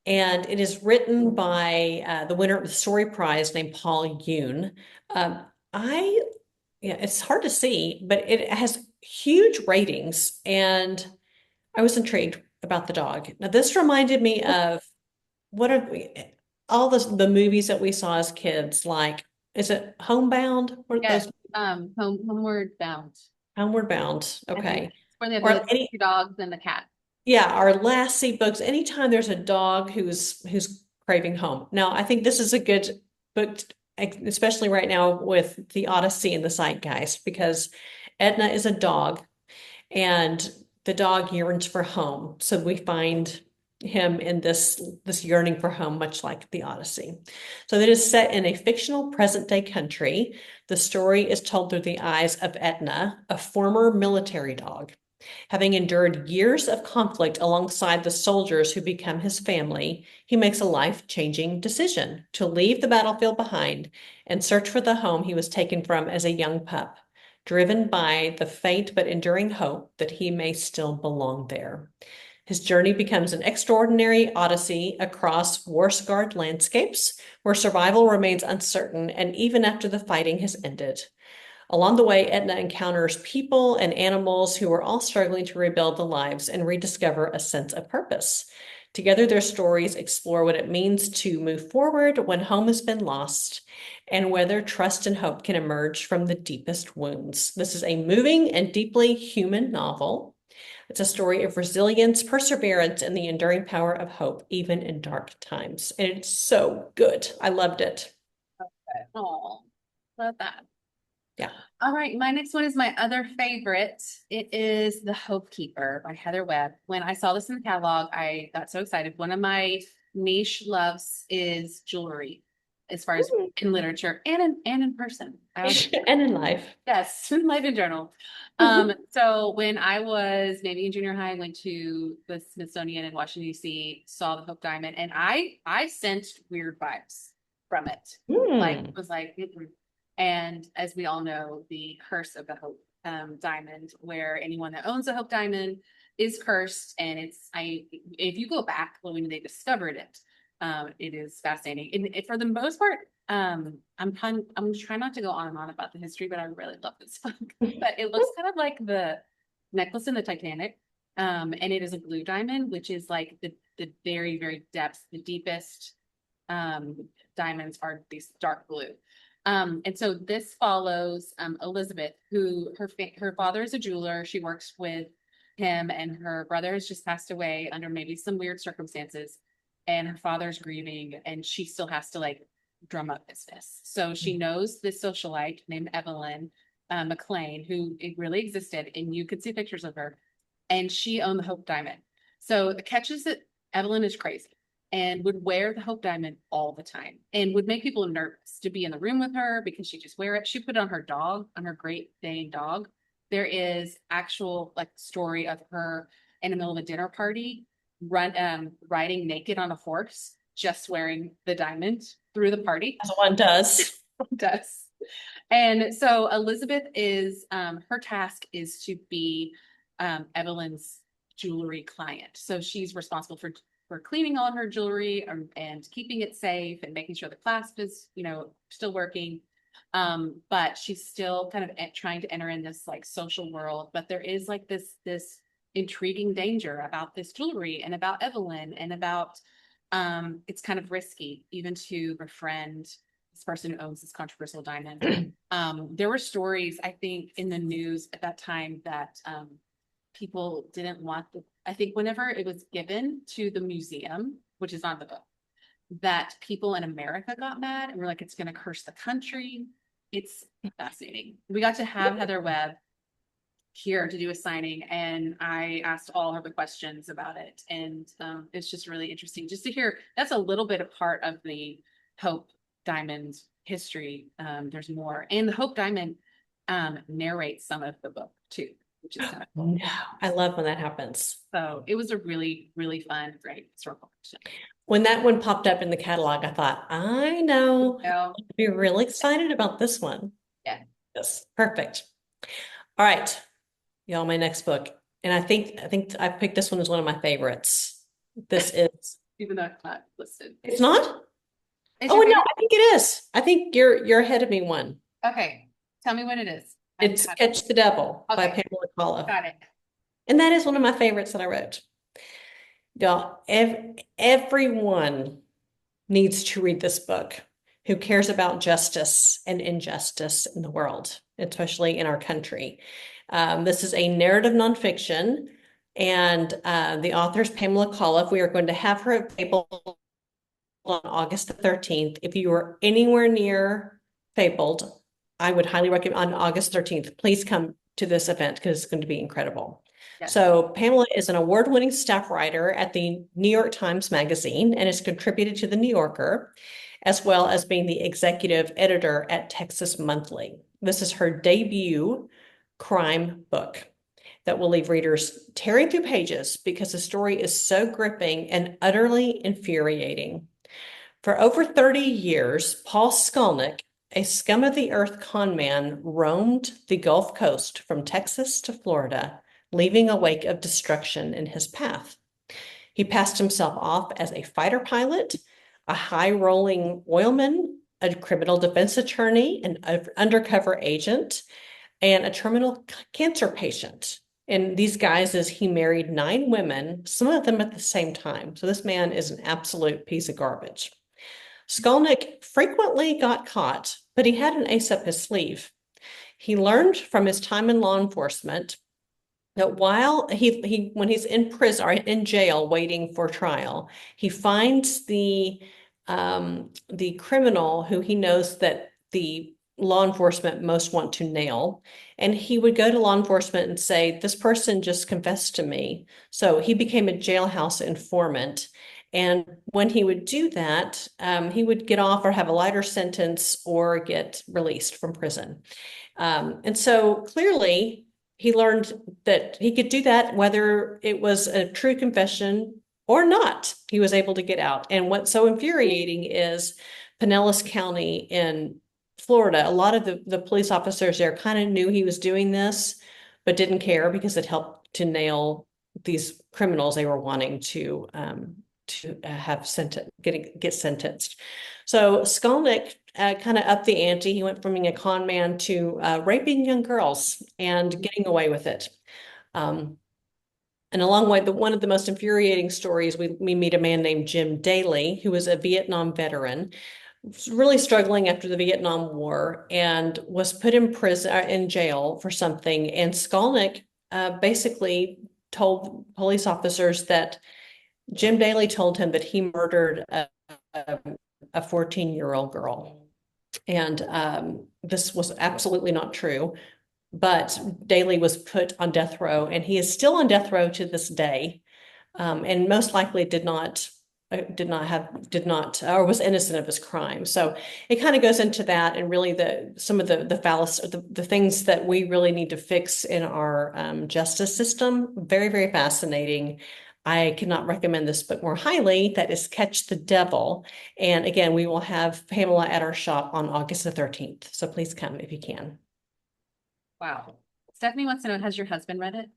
and it is written by the winner of the Story Prize named Paul Yoon. Um, I Yeah, it's hard to see, but it has huge ratings, and I was intrigued about the dog. Now, this reminded me of what are all the movies that we saw as kids, like, is it Homebound? What are Yes. those? Homeward Bound, Homeward Bound. I think. Okay. It's where they have Or the any, two dogs and the cat. yeah, our Lassie books. Anytime there's a dog who's craving home. Now, I think this is a good book, especially right now with the Odyssey and the Zeitgeist, because Edna is a dog and the dog yearns for home. So we find him in this yearning for home, much like the Odyssey. So it is set in a fictional present day country. The story is told through the eyes of Etna, a former military dog. Having endured years of conflict alongside the soldiers who become his family, he makes a life-changing decision to leave the battlefield behind and search for the home he was taken from as a young pup, driven by the faint but enduring hope that he may still belong there. His journey becomes an extraordinary odyssey across war-scarred landscapes where survival remains uncertain and even after the fighting has ended. Along the way, Etna encounters people and animals who are all struggling to rebuild their lives and rediscover a sense of purpose. Together, their stories explore what it means to move forward when home has been lost and whether trust and hope can emerge from the deepest wounds. This is a moving and deeply human novel. It's a story of resilience, perseverance, and the enduring power of hope, even in dark times. And it's so good. I loved it. Oh, love that. Yeah. All right, my next one is my other favorite. It is The Hope Keeper by Heather Webb. When I saw this in the catalog, I got so excited. One of my niche loves is jewelry. as far as in literature and in person. I was And in life. yes, life in general. So when I was maybe in junior high, I went to the Smithsonian in Washington, D.C., saw the Hope Diamond, and I sensed weird vibes from it. Like Hmm. was like, mm-mm. And as we all know, the curse of the Hope Diamond, where anyone that owns a Hope Diamond is cursed, and it's I if you go back when they discovered it, it is fascinating. And for the most part, I'm trying not to go on and on about the history, but I really love this book. But it looks kind of like the necklace in the Titanic. And it is a blue diamond, which is like the very, very depths, the deepest diamonds are these dark blue. And so this follows Elizabeth, who her father is a jeweler. She works with him, and her brother has just passed away under maybe some weird circumstances, and her father's grieving, and she still has to like drum up business. So she knows this socialite named Evelyn McLean, who it really existed, and you could see pictures of her, and she owned the Hope Diamond. So the catch is that Evelyn is crazy and would wear the Hope Diamond all the time and would make people nervous to be in the room with her because she just wear it. She put it on her dog, on her Great Dane dog. There is actual like story of her in the middle of a dinner party riding naked on a horse, just wearing the diamond through the party. As one does. Does. And so Elizabeth is her task is to be Evelyn's jewelry client. So she's responsible for cleaning all her jewelry and keeping it safe and making sure the clasp is, still working. But she's still kind of trying to enter in this like social world. But there is like this intriguing danger about this jewelry and about Evelyn and about it's kind of risky even to befriend this person who owns this controversial diamond. There were stories, I think, in the news at that time that people didn't want I think whenever it was given to the museum, which is on the book, that people in America got mad and were like, it's going to curse the country. It's fascinating. We got to have Heather Webb here to do a signing, and I asked all her the questions about it. And it's just really interesting just to hear. That's a little bit of part of the Hope Diamond history. There's more, and the Hope Diamond narrates some of the book too, which is kind of cool. No, I love when that happens. So it was a really, really fun, great historical fiction. When that one popped up in the catalog, I thought, I know, So, I'd be really excited about this one. yeah. Yes, perfect. All right, y'all, my next book. And I think I picked this one as one of my favorites. This is Even though it's not listed. it's not? Is Oh your no, favorite? I think it is. I think you're ahead of me one. Okay. Tell me what it is. It's Catch the Devil by Okay. Pamela Colliff. Got it. And that is one of my favorites that I wrote. Y'all, everyone needs to read this book who cares about justice and injustice in the world, especially in our country. This is a narrative nonfiction, and the author is Pamela Colliff. We are going to have her at Fabled on August the 13th. If you are anywhere near Fabled, I would highly recommend on August 13th, please come to this event because it's going to be incredible. Yes. So Pamela is an award-winning staff writer at the New York Times Magazine and has contributed to the New Yorker, as well as being the executive editor at Texas Monthly. This is her debut crime book that will leave readers tearing through pages because the story is so gripping and utterly infuriating. For over 30 years, Paul Skolnick, a scum of the earth con man, roamed the Gulf Coast from Texas to Florida, leaving a wake of destruction in his path. He passed himself off as a fighter pilot, a high-rolling oilman, a criminal defense attorney, an undercover agent, and a terminal cancer patient. In these guises, he married 9 women, some of them at the same time. So this man is an absolute piece of garbage. Skolnick frequently got caught, but he had an ace up his sleeve. He learned from his time in law enforcement that while when he's in prison or in jail waiting for trial, he finds the criminal who he knows that the law enforcement most want to nail, and he would go to law enforcement and say, "This person just confessed to me." So he became a jailhouse informant And when he would do that, he would get off or have a lighter sentence or get released from prison. And so clearly he learned that he could do that, whether it was a true confession or not. He was able to get out. And what's so infuriating is Pinellas County in Florida, a lot of the police officers there kind of knew he was doing this, but didn't care because it helped to nail these criminals they were wanting to have get sentenced. So Skolnick kind of upped the ante. He went from being a con man to raping young girls and getting away with it. And along with one of the most infuriating stories, we meet a man named Jim Daly, who was a Vietnam veteran, was really struggling after the Vietnam War and was put in prison, in jail for something. And Skolnick basically told police officers that Jim Daly told him that he murdered a 14-year-old girl. And this was absolutely not true. But Daly was put on death row, and he is still on death row to this day, and most likely did not or was innocent of his crime. So it kind of goes into that, and really some of the fallacy, the things that we really need to fix in our justice system. Very, very fascinating. I cannot recommend this book more highly. That is Catch the Devil. And again, we will have Pamela at our shop on August the 13th. So please come if you can. Wow. Stephanie wants to know, has your husband read it?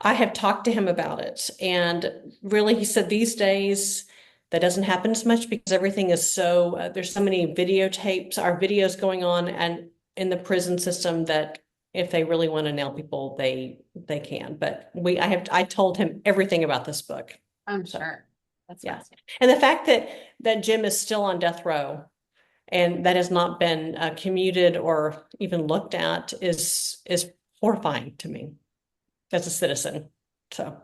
I have talked to him about it, and really, he said these days that doesn't happen as much because everything is so there's so many videotapes, our videos going on, and in the prison system that if they really want to nail people, they can. But I told him everything about this book. I'm So, sure. That's yeah, fascinating. and the fact that Jim is still on death row and that has not been commuted or even looked at is horrifying to me as a citizen. So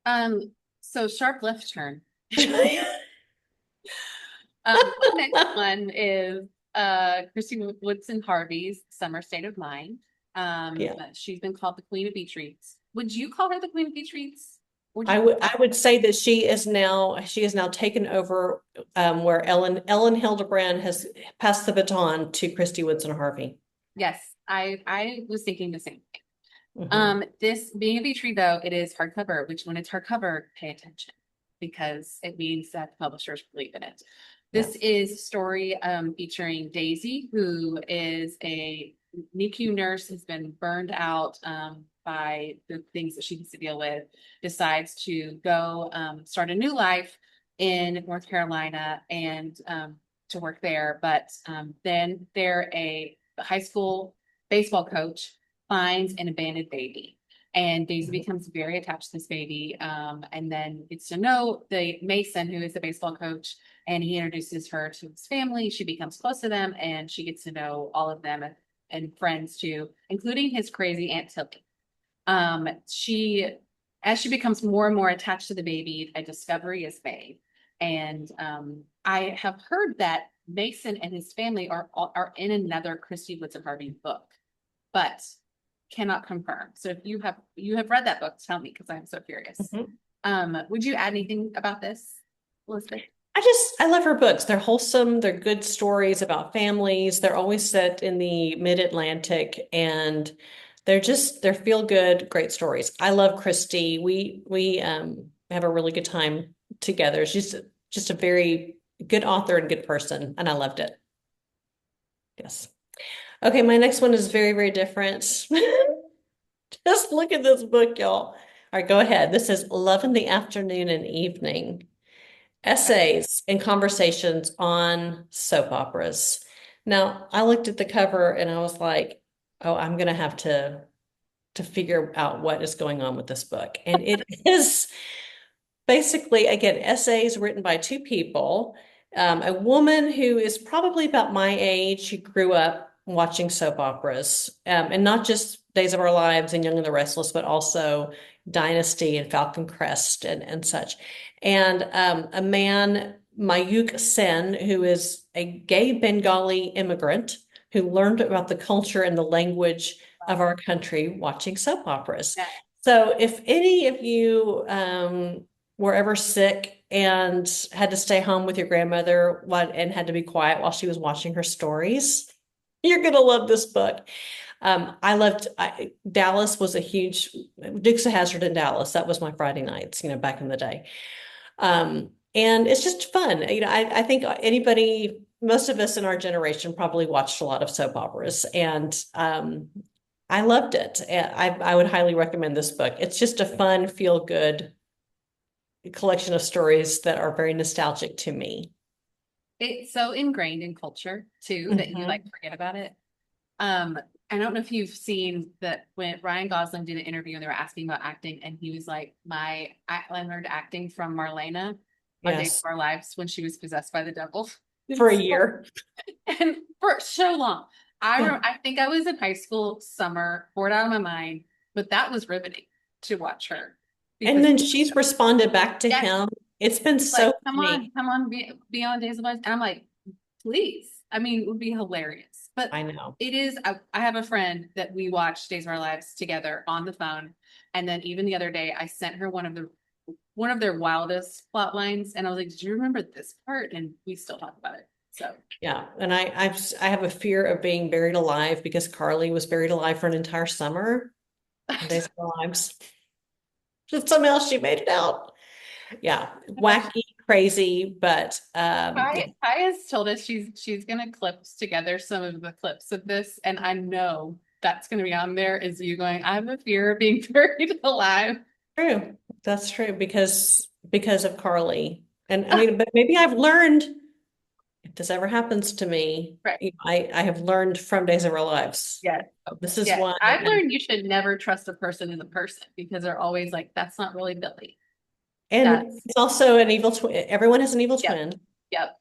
So sharp left turn. The next one is Christy Woodson Harvey's Summer State of Mind. yeah, She's been called the Queen of Beach Reads. Would you call her the Queen of Beach Reads? Would you? I would say that she is now taken over where Ellen Hildebrand has passed the baton to Christy Woodson Harvey. Yes, I was thinking the same thing. Mhm. This being a beach read though, it is hardcover, which when it's hardcover, pay attention because it means that the publishers believe in it. Yeah. This is a story featuring Daisy, who is a NICU nurse, has been burned out by the things that she has to deal with, decides to go start a new life in North Carolina and to work there. But then they're a high school baseball coach finds an abandoned baby. And Daisy Mhm. becomes very attached to this baby, and then gets to know the Mason, who is the baseball coach, and he introduces her to his family. She becomes close to them, and she gets to know all of them and friends too, including his crazy Aunt Tilly. As she becomes more and more attached to the baby, a discovery is made. And I have heard that Mason and his family are in another Christy Woodson Harvey book, but cannot confirm. So if you have read that book, tell me because I'm so curious. Mhm. Would you add anything about this, Elizabeth? I love her books. They're wholesome. They're good stories about families. They're always set in the mid-Atlantic, and they're feel good, great stories. I love Christy. We have a really good time together. She's just a very good author and good person, and I loved it. Yes. Okay, my next one is very, very different. Just look at this book, y'all. All right, go ahead. This is Love in the Afternoon and Evening. Essays and conversations on soap operas. Now, I looked at the cover and I was like, oh, I'm gonna have to figure out what is going on with this book. And it is basically, again, essays written by two people. A woman who is probably about my age, who grew up watching soap operas, and not just Days of Our Lives and Young and the Restless, but also Dynasty and Falcon Crest and such. And a man, Mayuk Sen, who is a gay Bengali immigrant who learned about the culture and the language of our country watching soap operas. Yeah. So if any of you were ever sick and had to stay home with your grandmother and had to be quiet while she was watching her stories, you're gonna love this book. Dallas was a huge Dukes of Hazzard in Dallas. That was my Friday nights, back in the day. And it's just fun. I think most of us in our generation probably watched a lot of soap operas, and I loved it. And I would highly recommend this book. It's just a fun, feel good collection of stories that are very nostalgic to me. It's so ingrained in culture too that you like Mhm. forget about it. I don't know if you've seen that when Ryan Gosling did an interview and they were asking about acting, and he was like, I learned acting from Marlena on Days of Yes, Our Lives when she was possessed by the devil. for a So, year. and for so long. Yeah. I think I was in high school summer, bored out of my mind, but that was riveting to watch her And because then she's responded back to yes, him. It's been he's like, so funny. come on, be on Days of Our Lives. And I'm like, please. I mean, it would be hilarious. But I know. it is, I have a friend that we watched Days of Our Lives together on the phone. And then even the other day, I sent her one of their wildest plot lines. And I was like, did you remember this part? And we still talk about it. So Yeah. And I have a fear of being buried alive because Carly was buried alive for an entire summer on Days of Our Lives. Just somehow she made it out. Yeah. Wacky, crazy, but yeah. Kai has told us she's gonna clip together some of the clips of this, and I know that's gonna be on there. Is you going? I have a fear of being buried alive. True. That's true because of Carly. And I mean, but maybe I've learned if this ever happens to me, Right. I have learned from Days of Our Lives. Yes. This is Yes. one. I've learned you should never trust a person in a person because they're always like, that's not really Billy. And That's it's also an evil twin. Everyone has an evil yep. twin. Yep.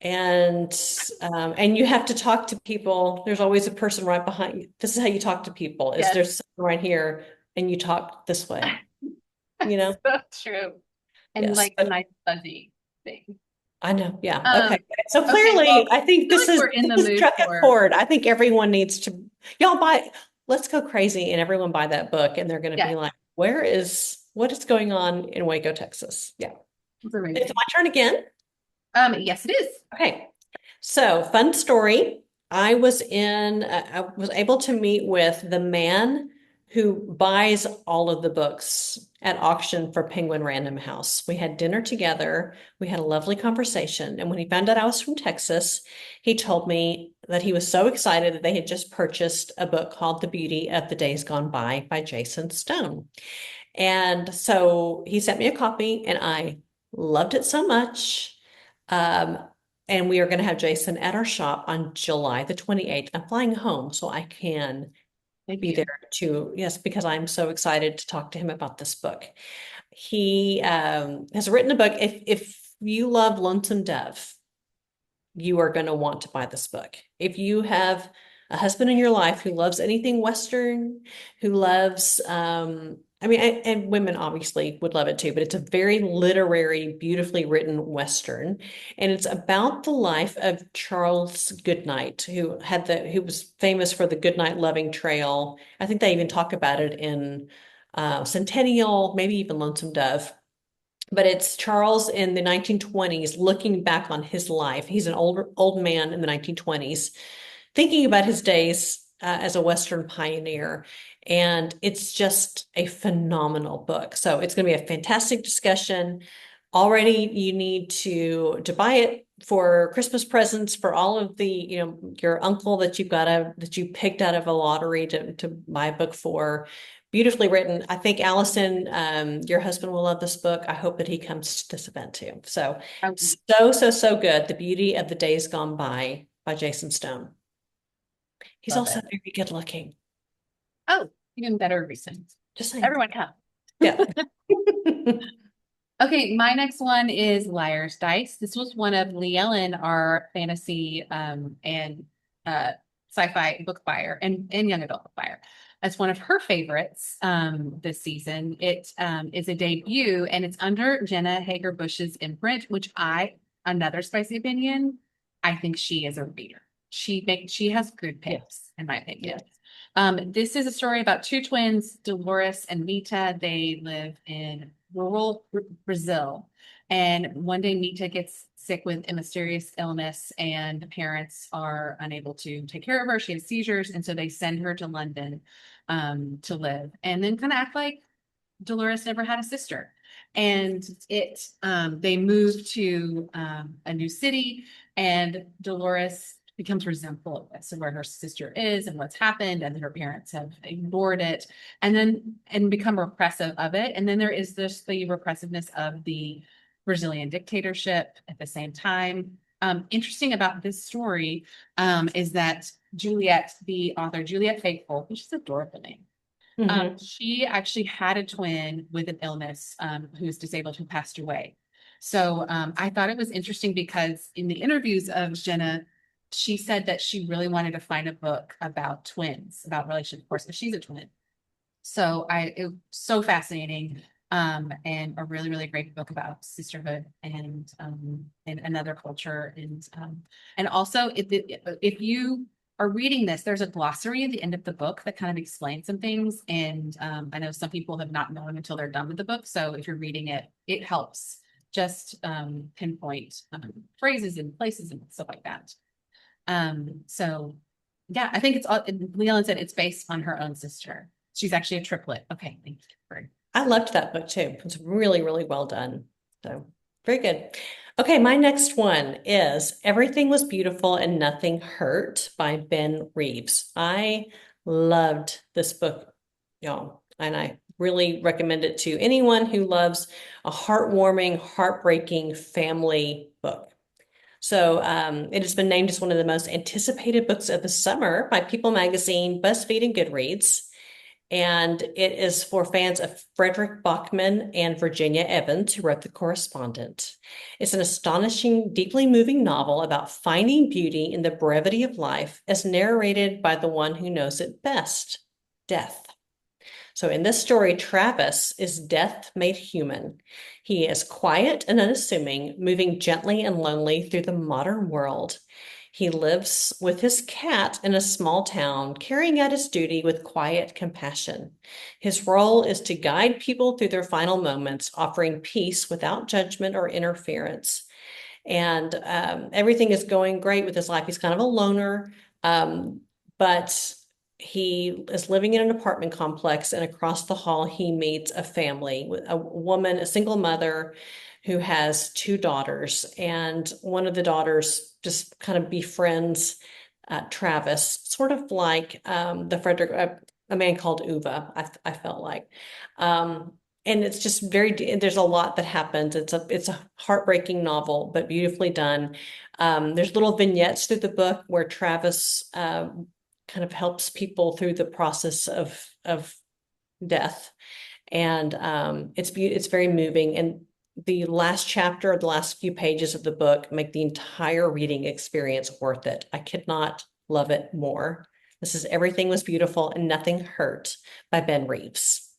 And you have to talk to people. There's always a person right behind you. This is how you talk to people, is Yes. there's someone right here and you talk this way, you know? So true. And Yes. like a nice fuzzy thing. I know. Yeah. Um, Okay. So okay, well, clearly, I I think feel like we're in this the has mood struck a for chord. I think everyone needs to y'all buy. Let's go crazy and everyone buy that book, and they're going to yeah, be like, what is going on in Waco, Texas?" Yeah. it's It's amazing. my turn again. Yes, it is. Okay. So, fun story. I was able to meet with the man who buys all of the books at auction for Penguin Random House. We had dinner together. We had a lovely conversation. And when he found out I was from Texas, he told me that he was so excited that they had just purchased a book called The Beauty of the Days Gone by Jason Stone. And so he sent me a copy, and I loved it so much. Um, and we are going to have Jason at our shop on July the 28th. I'm flying home so I can Thank be you. there to, yes, because I'm so excited to talk to him about this book. He has written a book. If you love Lonesome Dove, you are going to want to buy this book. If you have a husband in your life who loves anything Western, who loves, I mean, and women obviously would love it too, but it's a very literary, beautifully written Western. And it's about the life of Charles Goodnight, who was famous for the Goodnight Loving Trail. I think they even talk about it in Centennial, maybe even Lonesome Dove, but it's Charles in the 1920s looking back on his life. He's an old man in the 1920s, thinking about his days as a Western pioneer. And it's just a phenomenal book. So it's going to be a fantastic discussion. Already, you need to buy it for Christmas presents for all of your uncle that you picked out of a lottery to buy a book for. Beautifully written. I think Allison, your husband will love this book. I hope that he comes to this event too. So, I so good. The Beauty of the Days Gone by Jason Stone. He's love also it. very good looking. Oh, even better reasons. Just saying. Everyone come. Yeah. Okay, my next one is Liar's Dice. This was one of Lee Ellen, our fantasy and sci-fi book buyer and young adult book buyer. That's one of her favorites this season. It is a debut and it's under Jenna Hager Bush's imprint, which another spicy opinion, I think she is a reader. She has good Yeah. picks, in my opinion. Yeah. This is a story about two twins, Dolores and Mita. They live in rural Brazil. And one day Mita gets sick with a mysterious illness, and the parents are unable to take care of her. She has seizures, and so they send her to London to live, and then kind of act like Dolores never had a sister. And they move to a new city, and Dolores becomes resentful of this and where her sister is and what's happened, and her parents have ignored it, and become repressive of it. And then there is the repressiveness of the Brazilian dictatorship at the same time. Interesting about this story is that Juliet, the author, Juliet Faithful, which is an adorable name, Mhm. she actually had a twin with an illness, who's disabled, who passed away. So I thought it was interesting because in the interviews of Jenna, she said that she really wanted to find a book about twins, about relationships, of course, because she's a twin. So it was so fascinating, and a really, really great book about sisterhood and another culture. And also if you are reading this, there's a glossary at the end of the book that kind of explains some things. And I know some people have not known until they're done with the book. So if you're reading it, it helps just pinpoint phrases and places and stuff like that. So yeah, I think it's all, Leland said it's based on her own sister. She's actually a triplet. Okay, thank you. I loved that book too. It's really, really well done. So very good. Okay, my next one is Everything Was Beautiful and Nothing Hurt by Ben Reeves. I loved this book, y'all, and I really recommend it to anyone who loves a heartwarming, heartbreaking family book. So it has been named as one of the most anticipated books of the summer by People Magazine, BuzzFeed, and Goodreads. And it is for fans of Frederick Bachman and Virginia Evans, who wrote The Correspondent. It's an astonishing, deeply moving novel about finding beauty in the brevity of life, as narrated by the one who knows it best, death. So in this story, Travis is death made human. He is quiet and unassuming, moving gently and lonely through the modern world. He lives with his cat in a small town, carrying out his duty with quiet compassion. His role is to guide people through their final moments, offering peace without judgment or interference. And everything is going great with his life. He's kind of a loner, but he is living in an apartment complex, and across the hall, he meets a family with a woman, a single mother who has two daughters. And one of the daughters just kind of befriends Travis, sort of like the Frederick, a man called Uva, I felt like. And it's just there's a lot that happens. It's a heartbreaking novel, but beautifully done. There's little vignettes through the book where Travis kind of helps people through the process of death. And it's very moving. And the last chapter, the last few pages of the book make the entire reading experience worth it. I could not love it more. This is Everything Was Beautiful and Nothing Hurt by Ben Reeves.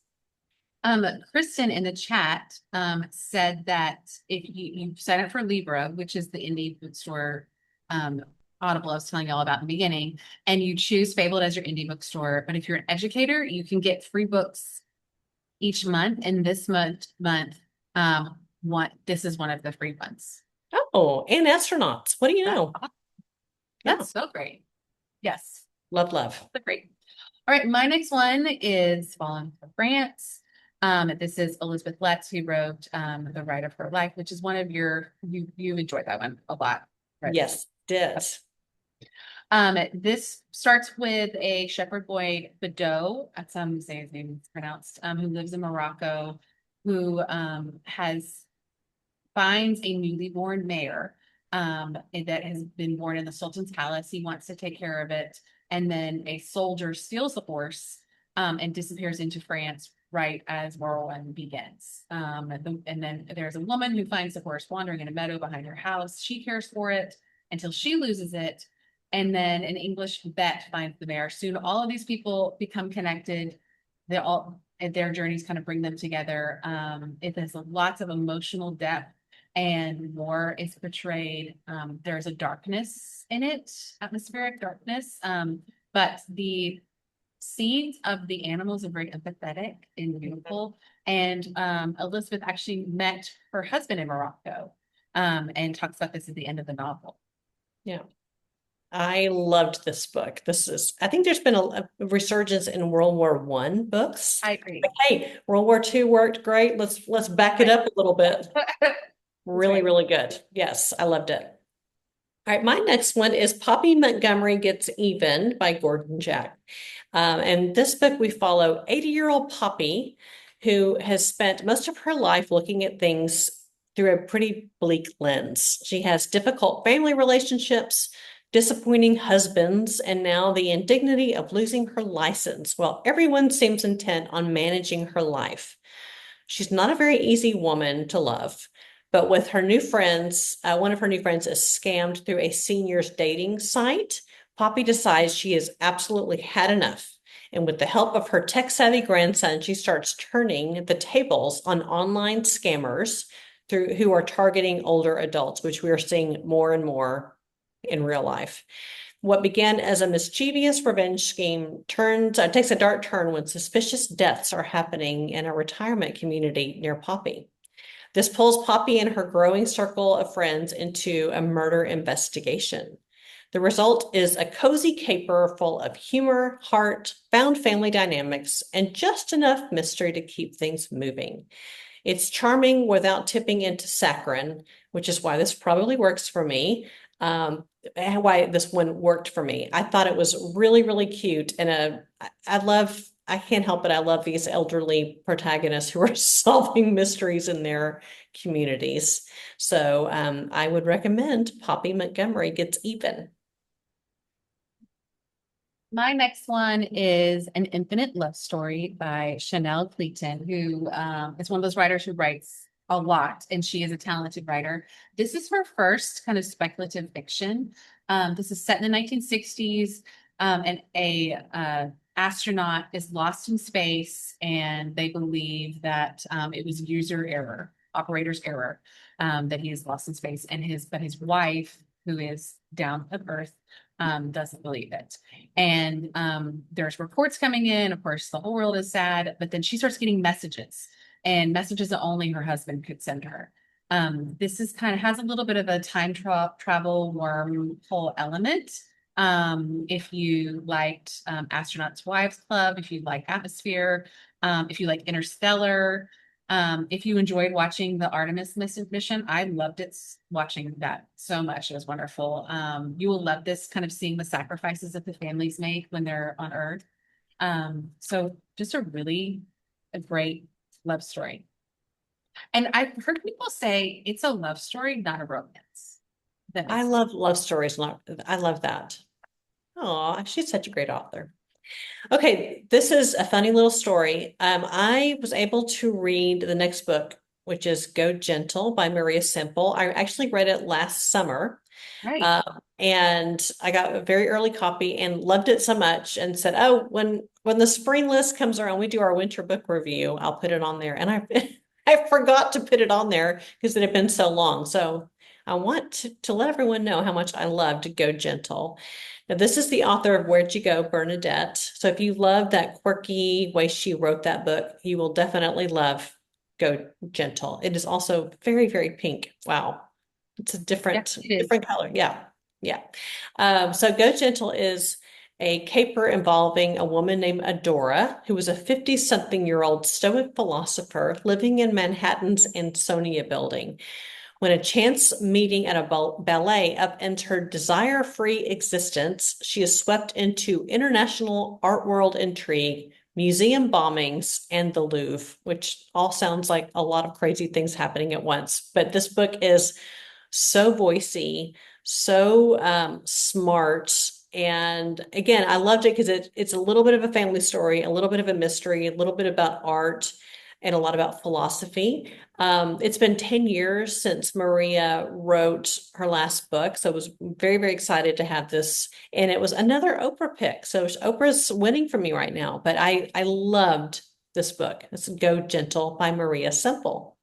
Kristen in the chat said that if you sign up for Libra, which is the indie bookstore Audible I was telling y'all about in the beginning, and you choose Fabled as your indie bookstore, but if you're an educator, you can get free books each month. And this month, this is one of the free ones. Oh, and astronauts. What do you know? That's so great. Yes. Love, love. That's great. All right, my next one is Falling for France. This is Elizabeth Letts, who wrote The Ride of Her Life, which is one of you enjoyed that one a lot, right? Yes, did. This starts with a shepherd boy, Bedeau, that's how I'm saying his name is pronounced, who lives in Morocco, who finds a newly born mare that has been born in the Sultan's palace. He wants to take care of it. And then a soldier steals the horse and disappears into France right as World War I begins. And then there's a woman who finds the horse wandering in a meadow behind her house. She cares for it until she loses it. And then an English vet finds the mare. Soon all of these people become connected. Their journeys kind of bring them together. It has lots of emotional depth, and war is portrayed. There's a darkness in it, atmospheric darkness. But the scenes of the animals are very empathetic and beautiful. And Elizabeth actually met her husband in Morocco, and talks about this at the end of the novel. Yeah. I loved this book. I think there's been a resurgence in World War One books. I agree. Like, hey, World War Two worked great. Let's back it Right. up a little bit. That's Really, right. really good. Yes, I loved it. All right, my next one is Poppy Montgomery Gets Even by Gordon Jack. And this book, we follow 80-year-old Poppy, who has spent most of her life looking at things through a pretty bleak lens. She has difficult family relationships, disappointing husbands, and now the indignity of losing her license while everyone seems intent on managing her life. She's not a very easy woman to love. But with her new friends, one of her new friends is scammed through a seniors dating site. Poppy decides she has absolutely had enough. And with the help of her tech savvy grandson, she starts turning the tables on online scammers who are targeting older adults, which we are seeing more and more in real life. What began as a mischievous revenge scheme takes a dark turn when suspicious deaths are happening in a retirement community near Poppy. This pulls Poppy and her growing circle of friends into a murder investigation. The result is a cozy caper full of humor, heart, found family dynamics, and just enough mystery to keep things moving. It's charming without tipping into saccharine, which is why this probably works for me. And why this one worked for me. I thought it was really, really cute. And I can't help it. I love these elderly protagonists who are solving mysteries in their communities. So I would recommend Poppy Montgomery Gets Even. My next one is An Infinite Love Story by Chanel Clayton, who is one of those writers who writes a lot, and she is a talented writer. This is her first kind of speculative fiction. This is set in the 1960s, and a astronaut is lost in space, and they believe that it was user error, operator's error, that he is lost in space, and his wife, who is down to Earth, doesn't believe it. And there's reports coming in. Of course, the whole world is sad, but then she starts getting messages, and messages that only her husband could send her. This is kind of has a little bit of a travel wormhole element. If you liked Astronauts Wives Club, if you like Atmosphere, if you like Interstellar, if you enjoyed watching the Artemis mission, I loved it watching that so much. It was wonderful. You will love this kind of seeing the sacrifices that the families make when they're on Earth. So just a great love story. And I've heard people say it's a love story, not a romance. That I makes sense. love love stories. I love that. Oh, she's such a great author. Okay, this is a funny little story. I was able to read the next book, which is Go Gentle by Maria Semple. I actually read it last summer. Right. And I got a very early copy and loved it so much and said, "Oh, when the spring list comes around, we do our winter book review. I'll put it on there." And I I forgot to put it on there because it had been so long. So I want to let everyone know how much I loved Go Gentle. Now, this is the author of Where'd You Go, Bernadette. So if you love that quirky way she wrote that book, you will definitely love Go Gentle. It is also very, very pink. Wow. It's a Yeah, different it is. different color. Yeah. Yeah. So Go Gentle is a caper involving a woman named Adora, who was a 50-something-year-old stoic philosopher living in Manhattan's Ansonia building. When a chance meeting at a ballet upends her desire-free existence, she is swept into international art world intrigue, museum bombings, and the Louvre, which all sounds like a lot of crazy things happening at once. But this book is so voicey, so smart. And again, I loved it because it's a little bit of a family story, a little bit of a mystery, a little bit about art, and a lot about philosophy. It's been 10 years since Maria wrote her last book. So I was very, very excited to have this. And it was another Oprah pick. So Oprah's winning for me right now. But I loved this book. It's Go Gentle by Maria Semple.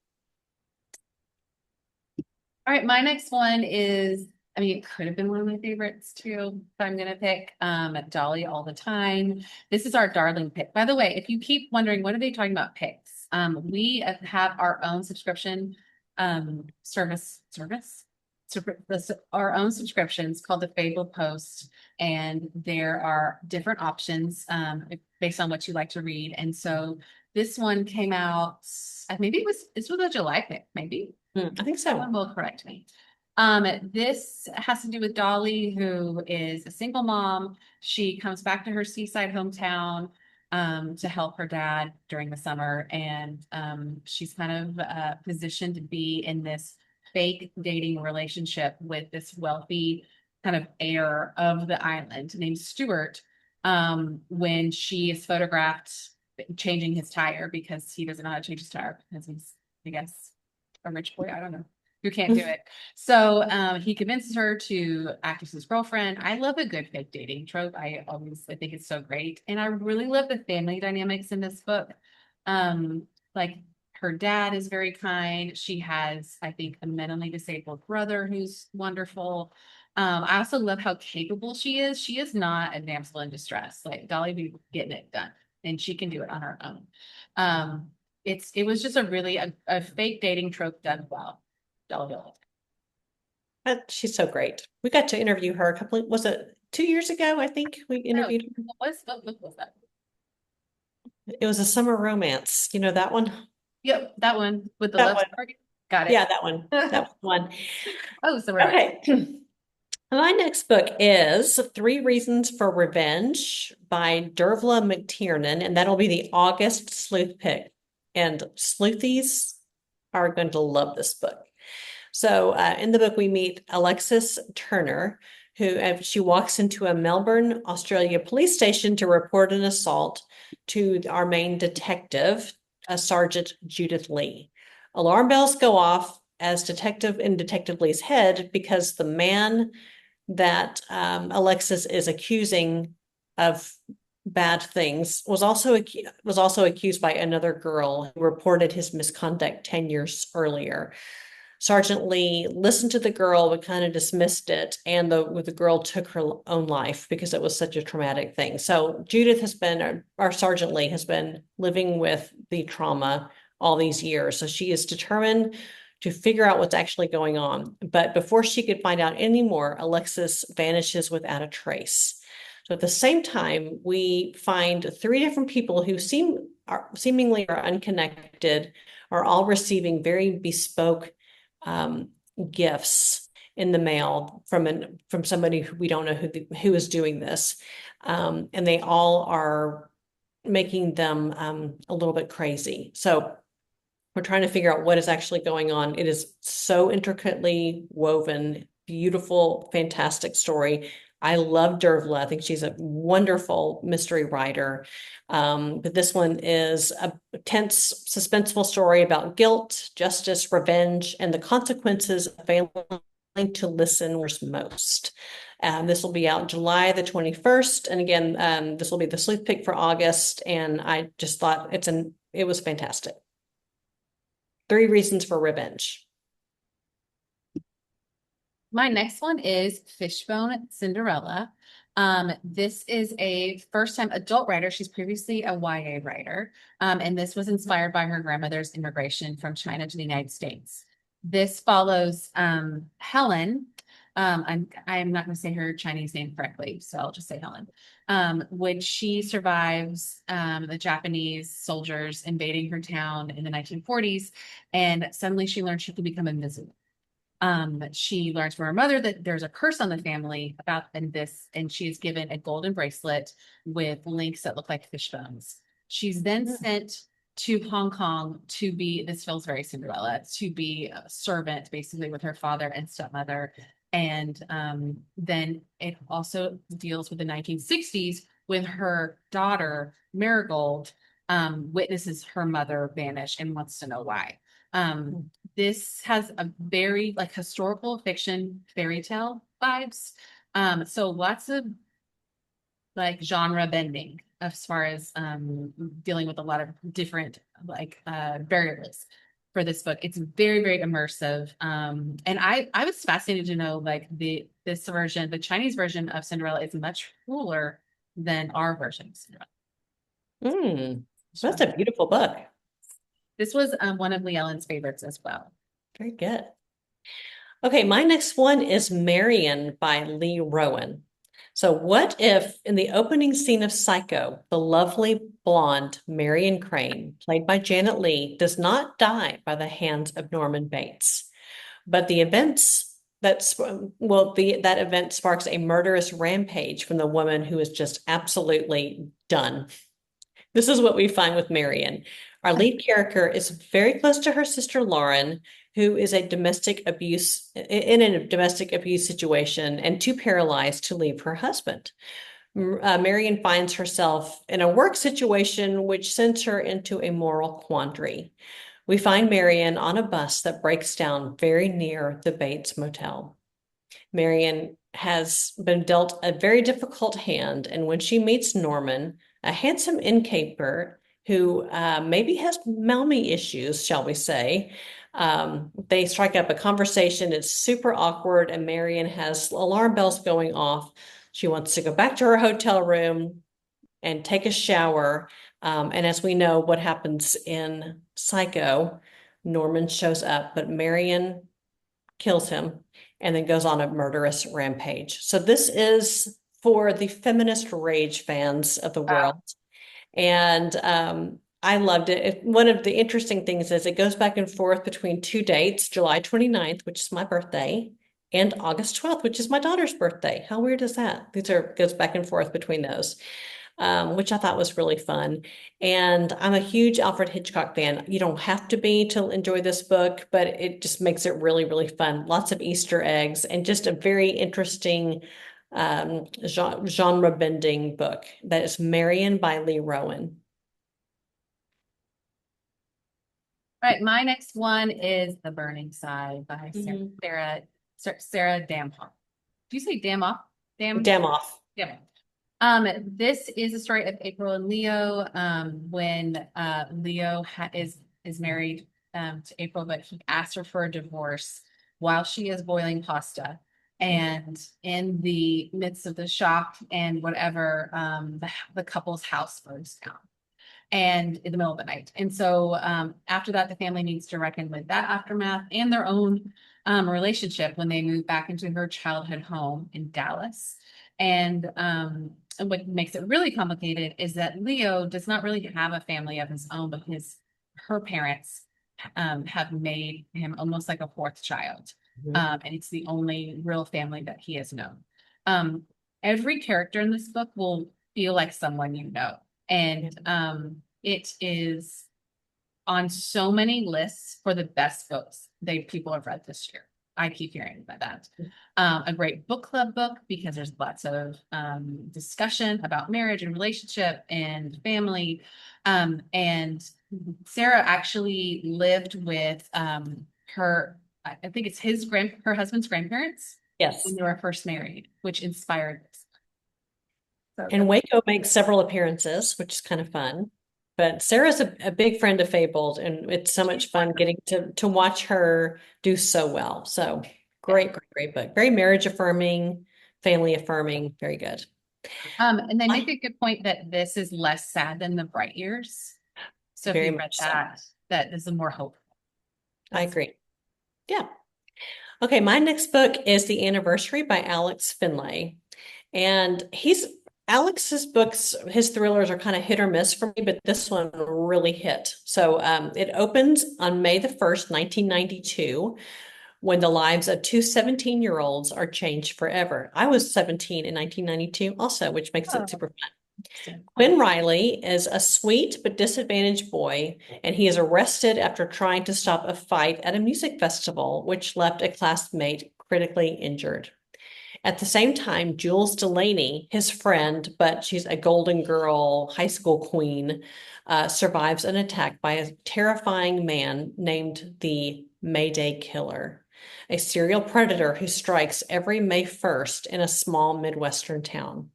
All right, my next one is I mean, it could have been one of my favorites too, if I'm gonna pick. Dolly all the time. This is our darling pick. By the way, if you keep wondering, what are they talking about picks? We have our own subscription service. Our own subscriptions called the Fabled Post, and there are different options based on what you like to read. And so this one came out, maybe this was a July pick, maybe. I think Someone so. will correct me. This has to do with Dolly, who is a single mom. She comes back to her seaside hometown to help her dad during the summer, and she's kind of positioned to be in this fake dating relationship with this wealthy kind of heir of the island named Stuart. When she is photographed changing his tire because he doesn't know how to change his tire because he's, I guess, a rich boy. I don't know who can't do it. So he convinces her to act as his girlfriend. I love a good fake dating trope. I think it's so great. And I really love the family dynamics in this book. Like her dad is very kind. She has, I think, a mentally disabled brother who's wonderful. I also love how capable she is. She is not a damsel in distress. Like Dolly be getting it done, and she can do it on her own. It was just a fake dating trope done well. Dolly. She's so great. We got to interview her was it 2 years ago? I think we Oh, interviewed her. what was that? It was a summer romance. You know that one? Yep, that one with the That love one. target. Got it. Yeah, that one. That was one. Oh, so we're right. Okay. My next book is Three Reasons for Revenge by Dervla McTiernan, and that'll be the August sleuth pick. And sleuthies are going to love this book. So in the book, we meet Alexis Turner, who she walks into a Melbourne, Australia police station to report an assault to our main detective, Sergeant Judith Lee. Alarm bells go off as Detective Lee's head because the man that Alexis is accusing of bad things was also accused by another girl who reported his misconduct 10 years earlier. Sergeant Lee listened to the girl but kind of dismissed it, and the girl took her own life because it was such a traumatic thing. So Judith has been, our Sergeant Lee has been living with the trauma all these years. So she is determined to figure out what's actually going on. But before she could find out any more, Alexis vanishes without a trace. So at the same time, we find three different people who seemingly are unconnected, are all receiving very bespoke gifts in the mail from somebody who we don't know who is doing this, and they all are making them a little bit crazy. So we're trying to figure out what is actually going on. It is so intricately woven, beautiful, fantastic story. I love Dervla. I think she's a wonderful mystery writer. But this one is a tense, suspenseful story about guilt, justice, revenge, and the consequences of failing to listen most. This will be out July the 21st. And again, this will be the sleuth pick for August. And I just thought it was fantastic. Three Reasons for Revenge. My next one is Fishbone Cinderella. This is a first-time adult writer. She's previously a YA writer, and this was inspired by her grandmother's immigration from China to the United States. This follows Helen. I'm not going to say her Chinese name correctly, so I'll just say Helen. When she survives the Japanese soldiers invading her town in the 1940s, and suddenly she learns she can become invisible. She learns from her mother that there's a curse on the family and she is given a golden bracelet with links that look like fish bones. She's then sent to Hong Kong this feels very Cinderella, to be a servant basically with her father and stepmother. And then it also deals with the 1960s with her daughter, Marigold, witnesses her mother vanish and wants to know why. This has a very like historical fiction fairy tale vibes. So lots of like genre bending as far as dealing with a lot of different variables. for this book. It's very, very immersive. And I was fascinated to know like this version, the Chinese version of Cinderella is much cooler than our version of Cinderella. Mm, that's a beautiful book. This was one of Lee Ellen's favorites as well. Very good. Okay, my next one is Marion by Lee Rowan. So, what if in the opening scene of Psycho, the lovely blonde Marion Crane, played by Janet Leigh, does not die by the hands of Norman Bates, but the events that event sparks a murderous rampage from the woman who is just absolutely done. This is what we find with Marion. Our lead character is very close to her sister Lauren, who is a domestic abuse in a domestic abuse situation and too paralyzed to leave her husband. Marion finds herself in a work situation which sends her into a moral quandary. We find Marion on a bus that breaks down very near the Bates Motel. Marion has been dealt a very difficult hand, and when she meets Norman, a handsome innkeeper who maybe has mommy issues, shall we say, they strike up a conversation. It's super awkward, and Marion has alarm bells going off. She wants to go back to her hotel room and take a shower. And as we know, what happens in Psycho, Norman shows up, but Marion kills him and then goes on a murderous rampage. So this is for the feminist rage fans of the Wow. world. And I loved it. One of the interesting things is it goes back and forth between two dates, July 29th, which is my birthday, and August 12th, which is my daughter's birthday. How weird is that? Goes back and forth between those. Which I thought was really fun. And I'm a huge Alfred Hitchcock fan. You don't have to be to enjoy this book, but it just makes it really, really fun. Lots of Easter eggs and just a very interesting genre bending book. That is Marion by Lee Rowan. All right, my next one is The Burning Side by Mhm. Sarah Damhoff. Do you say Damoff? Damn off. Damoff. This is a story of April and Leo. When Leo is married to April, but he asks her for a divorce while she is boiling pasta. And in the midst of the shock and whatever, the couple's house burns down and in the middle of the night. And so after that, the family needs to reckon with that aftermath and their own relationship when they move back into her childhood home in Dallas. And what makes it really complicated is that Leo does not really have a family of his own, but her parents have made him almost like a fourth child. Mhm. And it's the only real family that he has known. Um, every character in this book will feel like someone you know. And it is on so many lists for the best books people have read this year. I keep hearing about that. A great book club book because there's lots of discussion about marriage and relationship and family. And Sarah actually lived with I think it's her husband's grandparents Yes. when they were first married, which inspired this. So And Waco makes several appearances, which is kind of fun. But Sarah's a big friend of Fabled, and it's so much fun getting to watch her do so well. So yeah. great, great, great book. Very marriage affirming, family affirming. Very good. And they make a good point that this is less sad than the Bright Years. So if Very you read much so. that is a more hope. I agree. Yeah. Okay, my next book is The Anniversary by Alex Finlay. And Alex's books, his thrillers are kind of hit or miss for me, but this one really hit. So it opens on May the 1st, 1992, when the lives of two 17-year-olds are changed forever. I was 17 in 1992 also, which makes it super fun. Quinn Riley is a sweet but disadvantaged boy, and he is arrested after trying to stop a fight at a music festival, which left a classmate critically injured. At the same time, Jules Delaney, his friend, but she's a Golden Girl high school queen, survives an attack by a terrifying man named the Mayday Killer, a serial predator who strikes every May 1st in a small Midwestern town.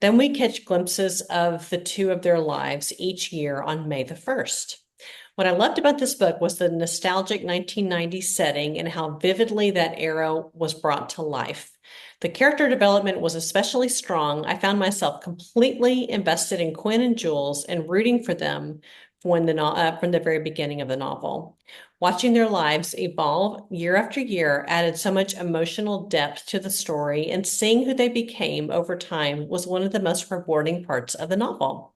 Then we catch glimpses of the two of their lives each year on May the 1st. What I loved about this book was the nostalgic 1990s setting and how vividly that era was brought to life. The character development was especially strong. I found myself completely invested in Quinn and Jules and rooting for them from the very beginning of the novel. Watching their lives evolve year after year added so much emotional depth to the story, and seeing who they became over time was one of the most rewarding parts of the novel.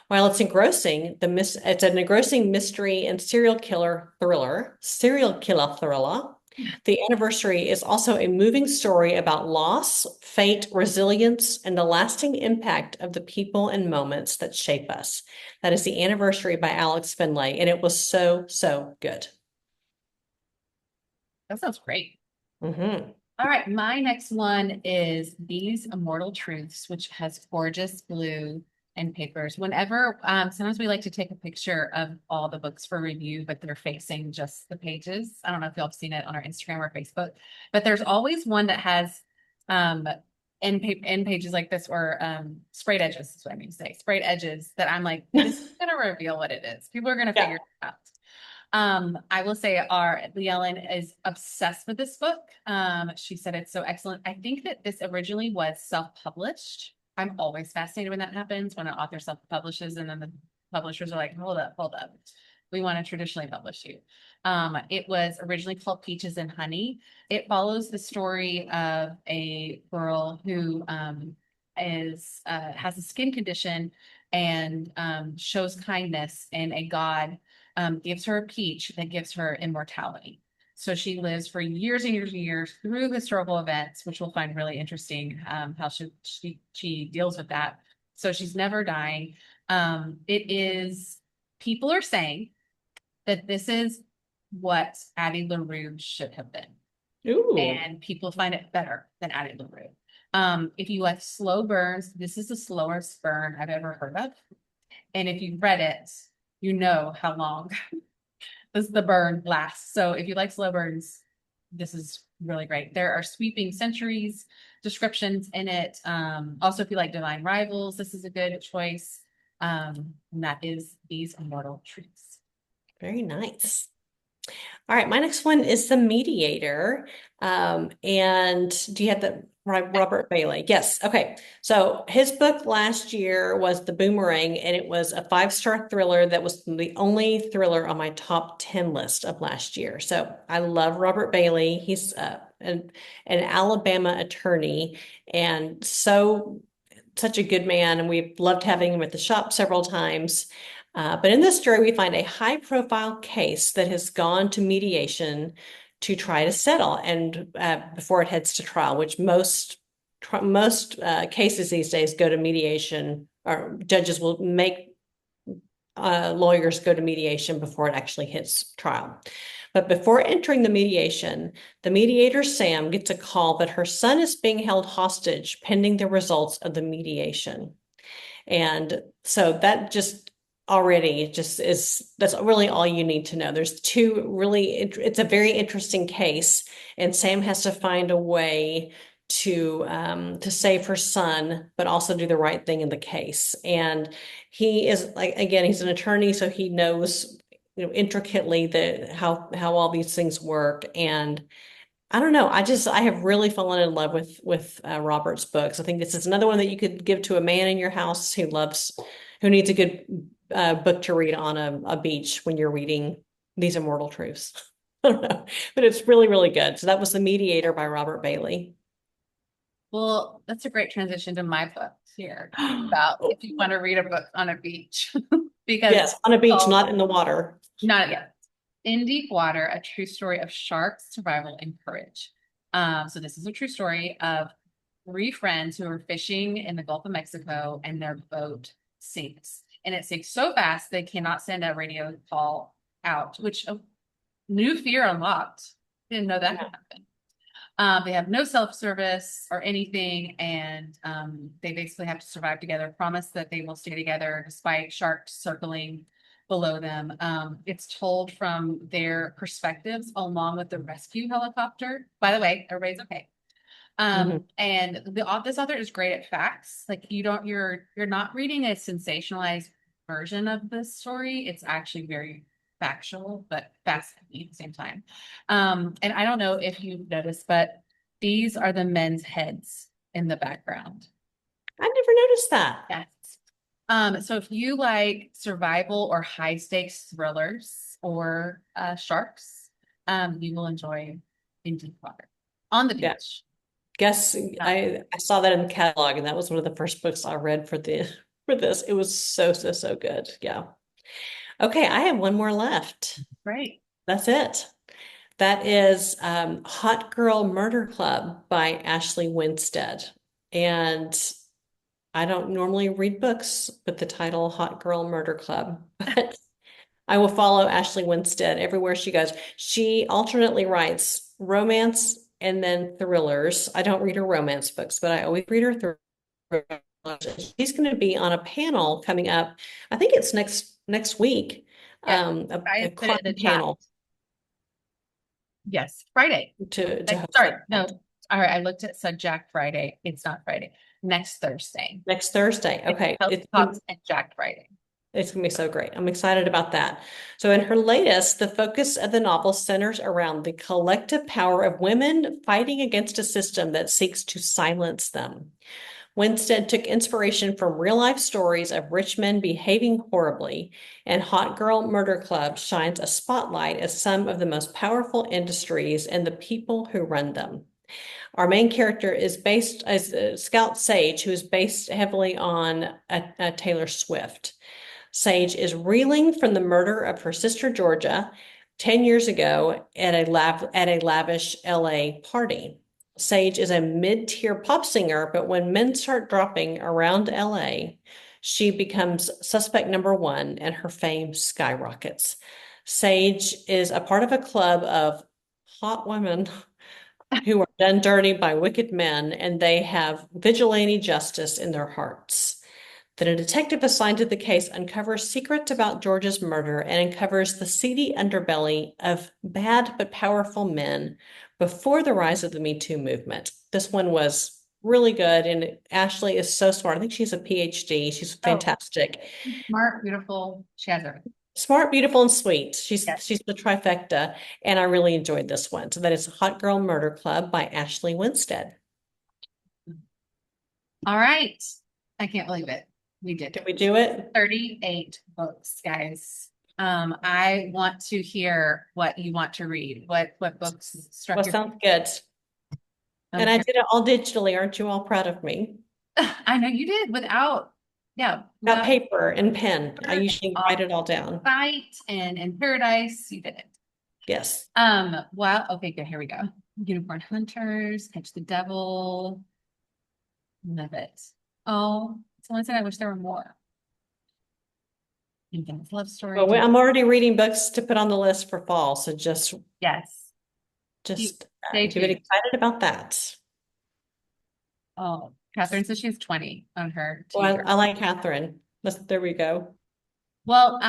While it's engrossing, it's an engrossing mystery and serial killer thriller. The Anniversary is also a moving story about loss, fate, resilience, and the lasting impact of the people and moments that shape us. That is The Anniversary by Alex Finlay, and it was so, so good. That sounds great. Hmm. All right, my next one is These Immortal Truths, which has gorgeous blue and papers. Whenever, sometimes we like to take a picture of all the books for review, but they're facing just the pages. I don't know if y'all have seen it on our Instagram or Facebook, but there's always one that has end pages like this, or sprayed edges is what I mean to say. Sprayed edges that I'm like, this is gonna reveal what it is. People are gonna figure Yeah. it out. I will say our Ellen is obsessed with this book. She said it's so excellent. I think that this originally was self-published. I'm always fascinated when that happens, when an author self-publishes and then the publishers are like, hold up, hold up. We want to traditionally publish you. It was originally called Peaches and Honey. It follows the story of a girl who is has a skin condition and shows kindness, and a god gives her a peach that gives her immortality. So she lives for years and years and years through historical events, which we'll find really interesting, how she deals with that. So she's never dying. It is, people are saying that this is what Addie LaRue should have been. Ooh. And people find it better than Addie LaRue. If you like slow burns, this is the slowest burn I've ever heard of. And if you read it, you know how long the burn lasts. So if you like slow burns, this is really great. There are sweeping centuries descriptions in it. Also, if you like divine rivals, this is a good choice. And that is These Immortal Truths. Very nice. All right, my next one is The Mediator. And do you have the Robert Bailey? Yes. Okay. So his book last year was The Boomerang, and it was a five-star thriller that was the only thriller on my top 10 list of last year. So I love Robert Bailey. He's an Alabama attorney and such a good man, and we've loved having him at the shop several times. But in this story, we find a high profile case that has gone to mediation to try to settle, and before it heads to trial, which most cases these days go to mediation, or judges will make lawyers go to mediation before it actually hits trial. But before entering the mediation, the mediator, Sam, gets a call that her son is being held hostage pending the results of the mediation. And so that just already just is, that's really all you need to know. There's two really, it's a very interesting case, and Sam has to find a way to save her son, but also do the right thing in the case. And he is, like, again, he's an attorney, so he knows, intricately how all these things work. And I don't know. I have really fallen in love with Robert's books. I think this is another one that you could give to a man in your house who needs a good book to read on a beach when you're reading These Immortal Truths. I don't know, but it's really, really good. So that was The Mediator by Robert Bailey. Well, that's a great transition to my book here about if you want to read a book on a beach, because Yes, on a beach, oh, not in the water. not yet. In Deep Water, a true story of sharks, survival, and courage. So this is a true story of three friends who are fishing in the Gulf of Mexico, and their boat sinks. And it sinks so fast they cannot send a radio call out, which new fear unlocked. Didn't know that could happen. They have no self-service or anything, and they basically have to survive together, promise that they will stay together despite sharks circling below them. It's told from their perspectives along with the rescue helicopter. By the way, everybody's okay. Mhm. And this author is great at facts. Like you're not reading a sensationalized version of this story. It's actually very factual, but fascinating at the same time. And I don't know if you've noticed, but these are the men's heads in the background. I never noticed that. Yes. So if you like survival or high stakes thrillers or sharks, you will enjoy In Deep Water on the Yeah. beach. Guess Um, I saw that in the catalog, and that was one of the first books I read for the for this. It was so good. Yeah. Okay, I have one more left. right. That's it. That is Hot Girl Murder Club by Ashley Winstead. And I don't normally read books with the title Hot Girl Murder Club, but I will follow Ashley Winstead everywhere she goes. She alternately writes romance and then thrillers. I don't read her romance books, but I always read her thrillers. She's going to be on a panel coming up. I think it's next week. Yeah. A I put it in the crime chat. panel Yes. Friday. to host Sorry. that No. event. All right. I looked at said Jack Friday. It's not Friday. Next Thursday. Next Thursday. It's Okay. Healthy Pops and Jack Friday. It's going to be so great. I'm excited about that. So, in her latest, the focus of the novel centers around the collective power of women fighting against a system that seeks to silence them. Winstead took inspiration from real life stories of rich men behaving horribly, and Hot Girl Murder Club shines a spotlight at some of the most powerful industries and the people who run them. Our main character is based as Scout Sage, who is based heavily on Taylor Swift. Sage is reeling from the murder of her sister Georgia 10 years ago at a lavish LA party. Sage is a mid-tier pop singer, but when men start dropping around LA, she becomes suspect number one and her fame skyrockets. Sage is a part of a club of hot women who are done dirty by wicked men, and they have vigilante justice in their hearts. Then a detective assigned to the case uncovers secrets about George's murder and uncovers the seedy underbelly of bad but powerful men before the rise of the Me Too movement. This one was really good, and Ashley is so smart. I think she's a PhD. She's Oh, fantastic. smart, beautiful. She has everything. Smart, beautiful, and sweet. She's Yes. she's the trifecta, and I really enjoyed this one. So that is Hot Girl Murder Club by Ashley Winstead. All right. I can't believe it. We did Did it. we do it? 38 books, guys. I want to hear what you want to read. What books Well, struck your sounds good. And I okay. did it all digitally. Aren't you all proud of me? I know you did without, yeah, Got without paper and pen. I usually write it all down. Fight and in Paradise. You did it. Yes. Well, okay, good. Here we go. Unicorn Hunters, Catch the Devil. Love it. Oh, someone said I wish there were more. Infinite Love Story. Well, I'm already reading books to put on the list for fall, so just Yes. just Stay get tuned. excited about that. Oh, Catherine says she's 20 on her Well, t-shirt. I like Catherine. There we go. Well,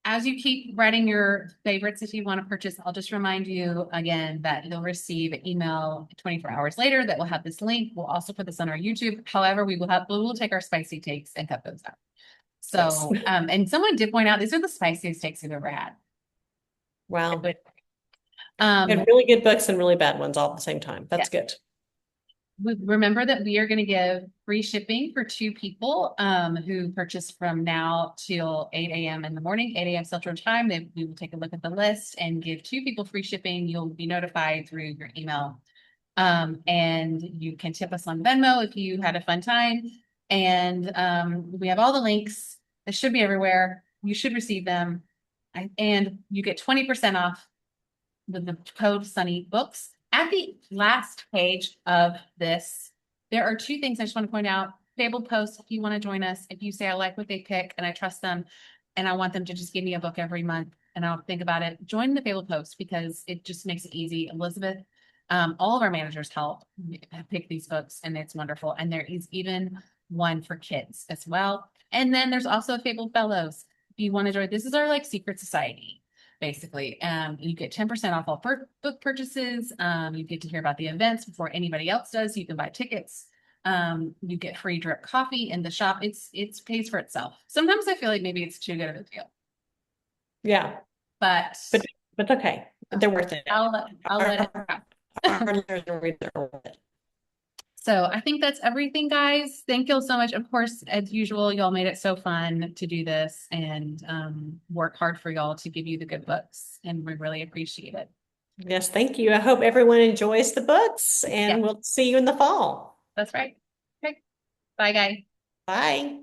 as you keep writing your favorites, if you want to purchase, I'll just remind you again that you'll receive an email 24 hours later that will have this link. We'll also put this on our YouTube. However, we will take our spicy takes and cut those out. Yes. So, and someone did point out these are the spiciest takes we've ever had. Wow. Um, And really good books and really bad ones all at the same time. yeah. That's good. Remember that we are going to give free shipping for 2 people who purchase from now till 8 a.m. in the morning, 8 a.m. Central Time. We will take a look at the list and give 2 people free shipping. You'll be notified through your email. And you can tip us on Venmo if you had a fun time. And we have all the links. They should be everywhere. You should receive them. And you get 20% off with the code Sunny Books. At the last page of this, there are 2 things I just want to point out. Fabled posts, if you want to join us, if you say I like what they pick and I trust them and I want them to just give me a book every month and I'll think about it, join the Fabled post because it just makes it easy. Elizabeth, all of our managers help pick these books and it's wonderful. And there is even one for kids as well. And then there's also Fabled Fellows. If you want to join, this is our like secret society basically. You get 10% off all book purchases. You get to hear about the events before anybody else does. You can buy tickets. You get free drip coffee in the shop. It's pays for itself. Sometimes I feel like maybe it's too good of a deal. Yeah. but But it's okay. They're worth it. I'll let it Our, go. our learners and readers are worth it. So I think that's everything, guys. Thank you so much. Of course, as usual, y'all made it so fun to do this and work hard for y'all to give you the good books, and we really appreciate it. Yes, thank you. I hope everyone enjoys the books Yeah, and we'll see you in the fall. that's right. Okay. Bye, guys. Bye.